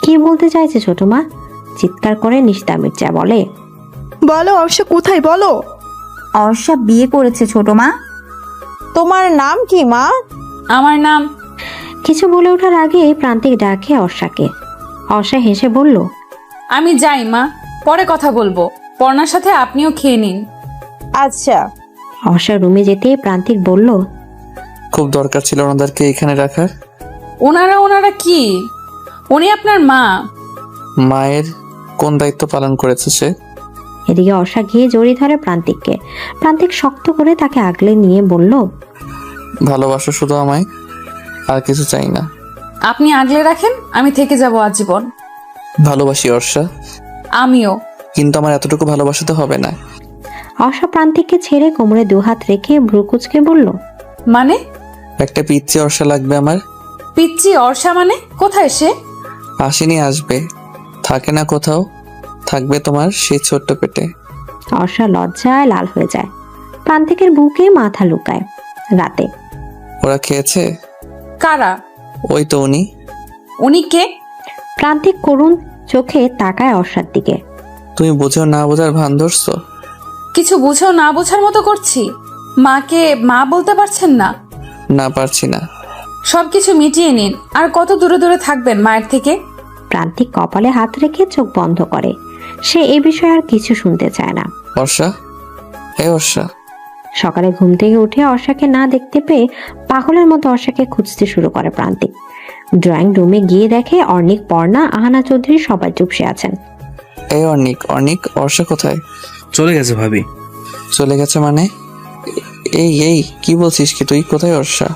কি বলতে চাইছে ছোট মা? চিৎকার করে নিশিতা মির্জা বলে, বলো অর্ষা কোথায়, বলো। অর্ষা বিয়ে করেছে ছোট মা। তোমার নাম কি মা? আমার নাম। কিছু বলে ওঠার আগে প্রান্তিক ডাকে অর্ষাকে। অর্ষা হেসে বলল, আমি যাই মা, পরে কথা বলবো। পর্ণার সাথে আপনিও খেয়ে নিন। আচ্ছা। অর্ষা রুমে যেতে প্রান্তিক বলল, খুব দরকার ছিল ওনাদেরকে এখানে রাখার। ওনারা কি? উনি আপনার মা। মায়ের কোন দায়িত্ব পালন করেছে সে? এদিকে অর্ষা গিয়ে জড়িয়ে ধরে প্রান্তিককে। প্রান্তিক শক্ত করে তাকে আগলে নিয়ে বলল, ভালোবাসো শুধু আমায়, আর কিছু চাই না। আপনি আগলে রাখেন, আমি থেকে যাব আজীবন। ভালোবাসি অর্ষা, আমিও। কিন্তু আমার এতটুকু ভালোবাসাতে হবে না। অর্ষা প্রান্তিককে ছেড়ে কোমরে দুহাত রেখে ভ্রুকুচকে বলল, মানে? একটা পিচ্চি অর্ষা লাগবে আমার। পিচ্চি অর্ষা মানে? কোথায় সে? আসেনি, আসবে। থাকে না কোথাও, থাকবে তোমার সেই ছোট্ট পেটে। অর্ষা লজ্জায় লাল হয়ে যায়। প্রান্তিকের বুকে মাথা লুকায়। রাতে ওরা খেয়েছে? কারা? ওই তো উনি। উনি কে? প্রান্তিক করুণ চোখে তাকায় অর্ষার দিকে। তুমি বুঝো না বোঝার ভান ধরছো? কিছু বুঝেও না বোঝার মতো করছি? মাকে মা বলতে পারছেন না? না, পারছি না। সবকিছু মিটিয়ে নিন। আর কত দূরে দূরে থাকবেন মায়ের থেকে? প্রান্তিক কপালে হাত রেখে চোখ বন্ধ করে। সে এ বিষয়ে আর কিছু শুনতে চায় না। অর্ষা, হে অর্ষা। সকালে ঘুম থেকে উঠে অর্ষাকে না দেখতে পেয়ে পাগলের মতো অর্ষাকে খুঁজতে শুরু করে প্রান্তিক। ড্রয়িং রুমে গিয়ে দেখে অর্ণিক, পর্ণা, আহানা চৌধুরী সবাই চুপসে আছেন। এই অর্ণিক, অর্ষা কোথায়? চলে গেছে ভাবি। চলে গেছে মানে? এই কি বলছিস কি তুই? কোথায় অর্ষা?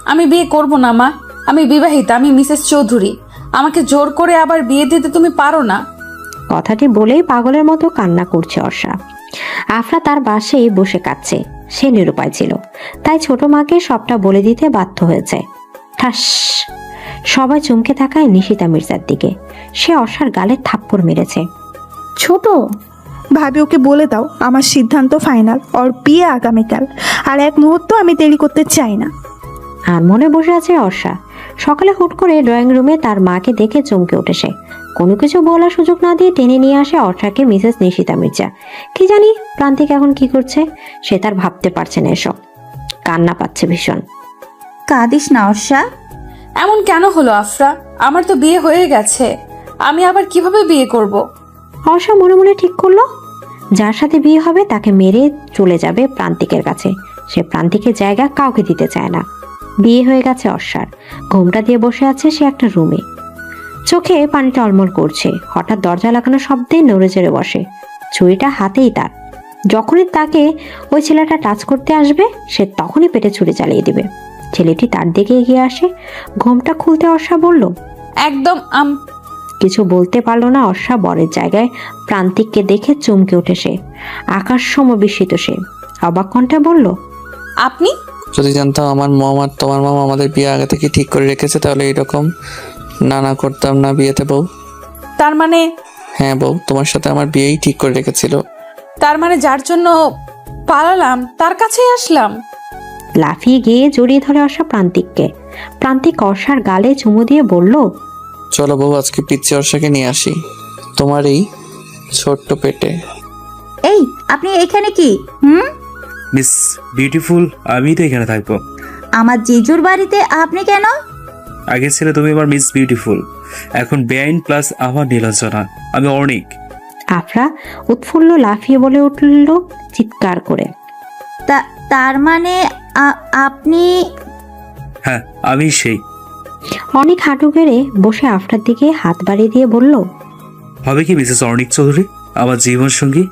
আমি বিয়ে করব না মা। আমি বিবাহিতা, আমি মিসেস চৌধুরী। আমাকে জোর করে আবার বিয়ে দিতে তুমি পারো না। কথাটি বলেই পাগলের মতো কান্না করছে অর্ষা। আফরা তার বাসেই বসে কাঁদছে। সে নিরুপায় ছিল, তাই ছোট মাকে সবটা বলে দিতে বাধ্য হয়েছে। ঠাস! সবাই চমকে থাকায় নিশিতা মির্জার দিকে। সে অর্ষার গালে থাপ্পড় মেরেছে। ছোট ভাবি, ওকে বলে দাও আমার সিদ্ধান্ত ফাইনাল। ওর বিয়ে আগামীকাল, আর এক মুহূর্ত আমি দেরি করতে চাই না। আর মনে বসে আছে অর্ষা। সকালে হুট করে ড্রয়িং রুমে তার মাকে দেখে চমকে উঠে সে। কোনো কিছু বলার সুযোগ না দিয়ে টেনে নিয়ে আসে অর্ষাকে মিসেস নিশিতা মির্জা। কি জানি প্রান্তিক এখন কি করছে, সে তার ভাবতে পারছে না এসব। কান্না পাচ্ছে ভীষণ। কাঁদিস না অর্ষা। এমন কেন হলো আফরা? আমার তো বিয়ে হয়ে গেছে, আমি আবার কিভাবে বিয়ে করব? অর্ষা মনে মনে ঠিক করলো, যার সাথে বিয়ে হবে তাকে মেরে চলে যাবে প্রান্তিকের কাছে। সে প্রান্তিকের জায়গা কাউকে দিতে চায় না। বিয়ে হয়ে গেছে অর্ষার। ঘোমটা দিয়ে বসে আছে সে একটা রুমে। চোখে পানি টলমল করছে। হঠাৎ দরজা লাগানো শব্দে নড়ে চড়ে বসে। ছুরিটা হাতেই তার। যখনই তাকে ওই ছেলেটা টাচ করতে আসবে, সে তখনই পেটে ছুরি চালিয়ে দিবে। ছেলেটি তার দিকে এগিয়ে আসে। ঘোমটা খুলতে অর্ষা বলল, একদম কিছু বলতে পারল না অর্ষা। বরের জায়গায় প্রান্তিককে দেখে চমকে উঠে সে। আকাশ সম বিস্মিত সে। অবাক কণ্ঠে বলল, আপনি? যদি জানতাম আমার মম আর তোমার মামা আমাদের বিয়ে আগে থেকে ঠিক করে রেখেছে তাহলে এরকম না করতাম না বিয়েতে বউ। তার মানে? হ্যাঁ বউ, তোমার সাথে আমার বিয়েই ঠিক করে রেখেছিল। তার মানে যার জন্য পালালাম তার কাছেই আসলাম? লাফিয়ে গিয়ে জড়িয়ে ধরে অর্ষা প্রান্তিককে। প্রান্তিক অর্ষার গালে চুমু দিয়ে বলল, চলো বউ, আজকে পিচ্চি অর্ষাকে নিয়ে আসি তোমার এই ছোট্ট পেটে। এই আপনি এখানে কি? মিস বিউটিফুল, আমি তো এখানে থাকবো। আমার জিজুর বাড়িতে আপনি কেন? আগে ছিল তুমি আমার মিস বিউটিফুল, এখন বেআইন প্লাস আমার নীলাঞ্জনা, আমি অর্ণিক। আফরা উৎফুল্ল লাফিয়ে বলে উঠল চিৎকার করে, তার মানে আপনি? হ্যাঁ, আমি সেই। অনেক হাঁটু গেড়ে বসে আফরার দিকে হাত বাড়িয়ে দিয়ে বলল, হবে কি মিসেস অর্ণিক চৌধুরী, আমার জীবন সঙ্গী?